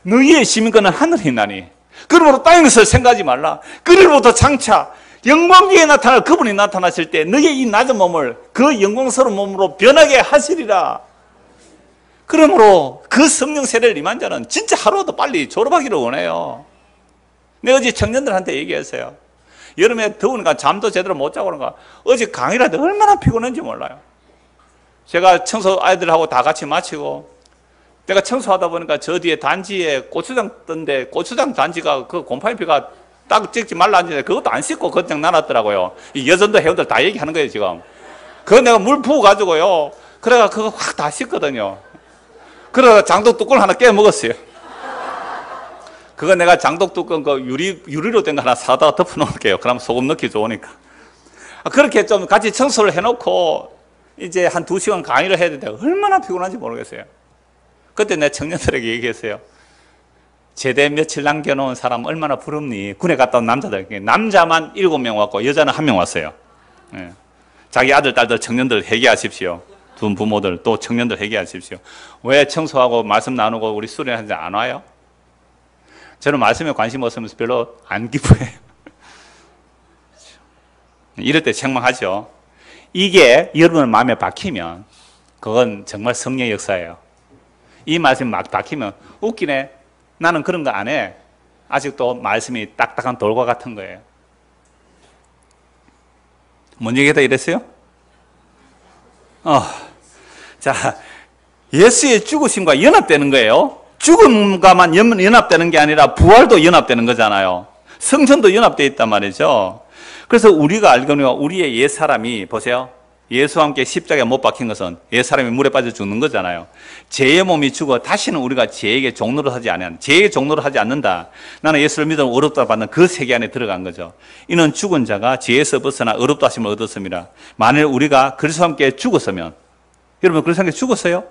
S1: 너희의 시민권은 하늘에 있나니 그러므로 땅의 것을 생각하지 말라. 그리로부터 장차 영광 위에 나타날 그분이 나타나실 때 너희의 이 낮은 몸을 그 영광스러운 몸으로 변하게 하시리라. 그러므로 그 성령 세례를 임한 자는 진짜 하루라도 빨리 졸업하기를 원해요. 내가 어제 청년들한테 얘기했어요. 여름에 더우니까 잠도 제대로 못 자고 그런가. 어제 강의를 하는데 얼마나 피곤한지 몰라요. 제가 청소 아이들하고 다 같이 마치고 내가 청소하다 보니까 저 뒤에 단지에 고추장 뜬데 고추장 단지가 그 곰팡이피가 딱 찍지 말라 하는데 그것도 안 씻고 그냥 놔놨더라고요. 이 여전도 회원들 다 얘기하는 거예요 지금. 그거 내가 물 부어가지고요. 그래가 그거 확 다 씻거든요. 그러다 장독 뚜껑을 하나 깨 먹었어요. 그거 내가 장독 뚜껑 그 유리로 된 거 하나 사다가 덮어 놓을게요. 그럼 소금 넣기 좋으니까. 그렇게 좀 같이 청소를 해놓고 이제 한 2시간 강의를 해야 되는데 얼마나 피곤한지 모르겠어요. 그때 내 청년들에게 얘기했어요. 제대 며칠 남겨놓은 사람 얼마나 부럽니? 군에 갔다 온 남자들. 남자만 7명 왔고 여자는 1명 왔어요. 예. 자기 아들, 딸들, 청년들 회개하십시오. 두 부모들 또 청년들 회개하십시오. 왜 청소하고 말씀 나누고 우리 수련하는지 안 와요? 저는 말씀에 관심 없으면서 별로 안 기뻐해요. 이럴 때 책망하죠. 이게 여러분 마음에 박히면 그건 정말 성령의 역사예요. 이 말씀이 막 박히면 웃기네. 나는 그런 거 안 해. 아직도 말씀이 딱딱한 돌과 같은 거예요. 뭔 얘기다 이랬어요? 자, 예수의 죽으심과 연합되는 거예요. 죽음과만 연합되는 게 아니라 부활도 연합되는 거잖아요. 성전도 연합되어 있단 말이죠. 그래서 우리가 알거든요. 우리의 옛사람이 보세요. 예수와 함께 십자가에 못 박힌 것은 옛사람이 물에 빠져 죽는 거잖아요. 죄의 몸이 죽어 다시는 우리가 죄에게 종노릇 하지 않는, 죄의 종노릇 하지 않는다. 나는 예수를 믿으면 어렵다 받는 그 세계 안에 들어간 거죠. 이는 죽은 자가 죄에서 벗어나 어렵다 하심을 얻었습니다. 만일 우리가 그리스도와 함께 죽었으면, 여러분 그리스도와 함께 죽었어요?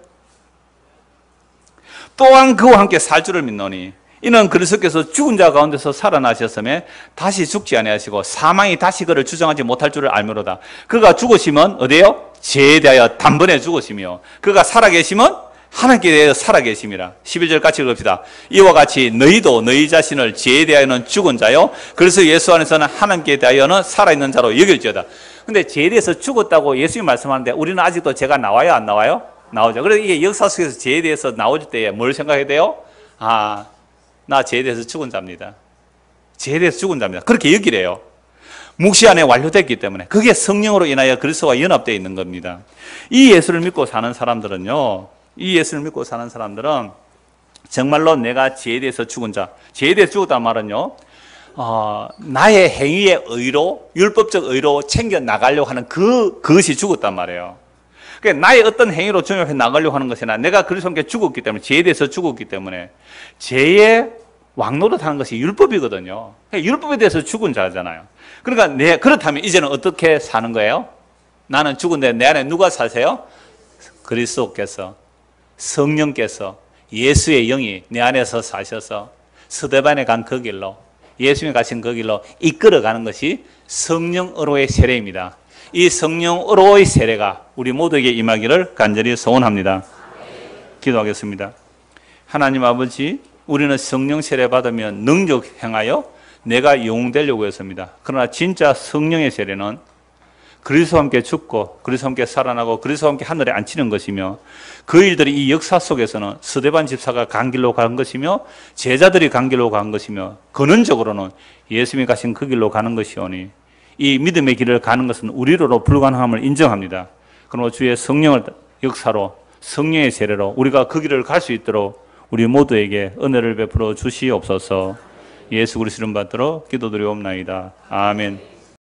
S1: 또한 그와 함께 살 줄을 믿노니 이는 그리스도께서 죽은 자 가운데서 살아나셨음에 다시 죽지 아니하시고 사망이 다시 그를 주장하지 못할 줄을 알미로다. 그가 죽으시면 어디에요? 죄에 대하여 단번에 죽으시며 그가 살아계시면 하나님께 대하여 살아계심이라. 11절 같이 읽읍시다. 이와 같이 너희도 너희 자신을 죄에 대하여는 죽은 자요 그래서 예수 안에서는 하나님께 대하여는 살아있는 자로 여길지어다. 근데 죄에 대해서 죽었다고 예수님이 말씀하는데 우리는 아직도 죄가 나와요 안 나와요? 나오죠. 그래서 이게 역사 속에서 죄에 대해서 나올 때 뭘 생각해야 돼요? 나 죄에 대해서 죽은 자입니다. 죄에 대해서 죽은 자입니다. 그렇게 여기래요. 묵시 안에 완료됐기 때문에 그게 성령으로 인하여 그리스도와 연합되어 있는 겁니다. 이 예수를 믿고 사는 사람들은요, 이 예수를 믿고 사는 사람들은 정말로 내가 죄에 대해서 죽은 자, 죄에 대해서 죽었단 말은요, 나의 행위의 의로, 율법적 의로 챙겨 나가려고 하는 그것이 죽었단 말이에요. 그러니까 나의 어떤 행위로 정욕해 나가려고 하는 것이 아니라 내가 그리스도와 함께 죽었기 때문에, 죄에 대해서 죽었기 때문에 죄의 왕노릇하는 것이 율법이거든요. 그러니까 율법에 대해서 죽은 자잖아요. 그러니까 그렇다면 이제는 어떻게 사는 거예요? 나는 죽은데 내 안에 누가 사세요? 그리스도께서, 성령께서, 예수의 영이 내 안에서 사셔서 스데반에 간 그 길로, 예수님이 가신 그 길로 이끌어가는 것이 성령으로의 세례입니다. 이 성령으로의 세례가 우리 모두에게 임하기를 간절히 소원합니다. 기도하겠습니다. 하나님 아버지, 우리는 성령 세례 받으면 능력 행하여 내가 영웅 되려고 했습니다. 그러나 진짜 성령의 세례는 그리스도와 함께 죽고 그리스도와 함께 살아나고 그리스도와 함께 하늘에 앉히는 것이며, 그 일들이 이 역사 속에서는 스데반 집사가 간 길로 간 것이며 제자들이 간 길로 간 것이며, 근원적으로는 예수님이 가신 그 길로 가는 것이오니 이 믿음의 길을 가는 것은 우리로도 불가능함을 인정합니다. 그러므로 주의 성령을 역사로, 성령의 세례로 우리가 그 길을 갈 수 있도록 우리 모두에게 은혜를 베풀어 주시옵소서. 예수 그리스도 이름 받들어 기도드리옵나이다. 아멘.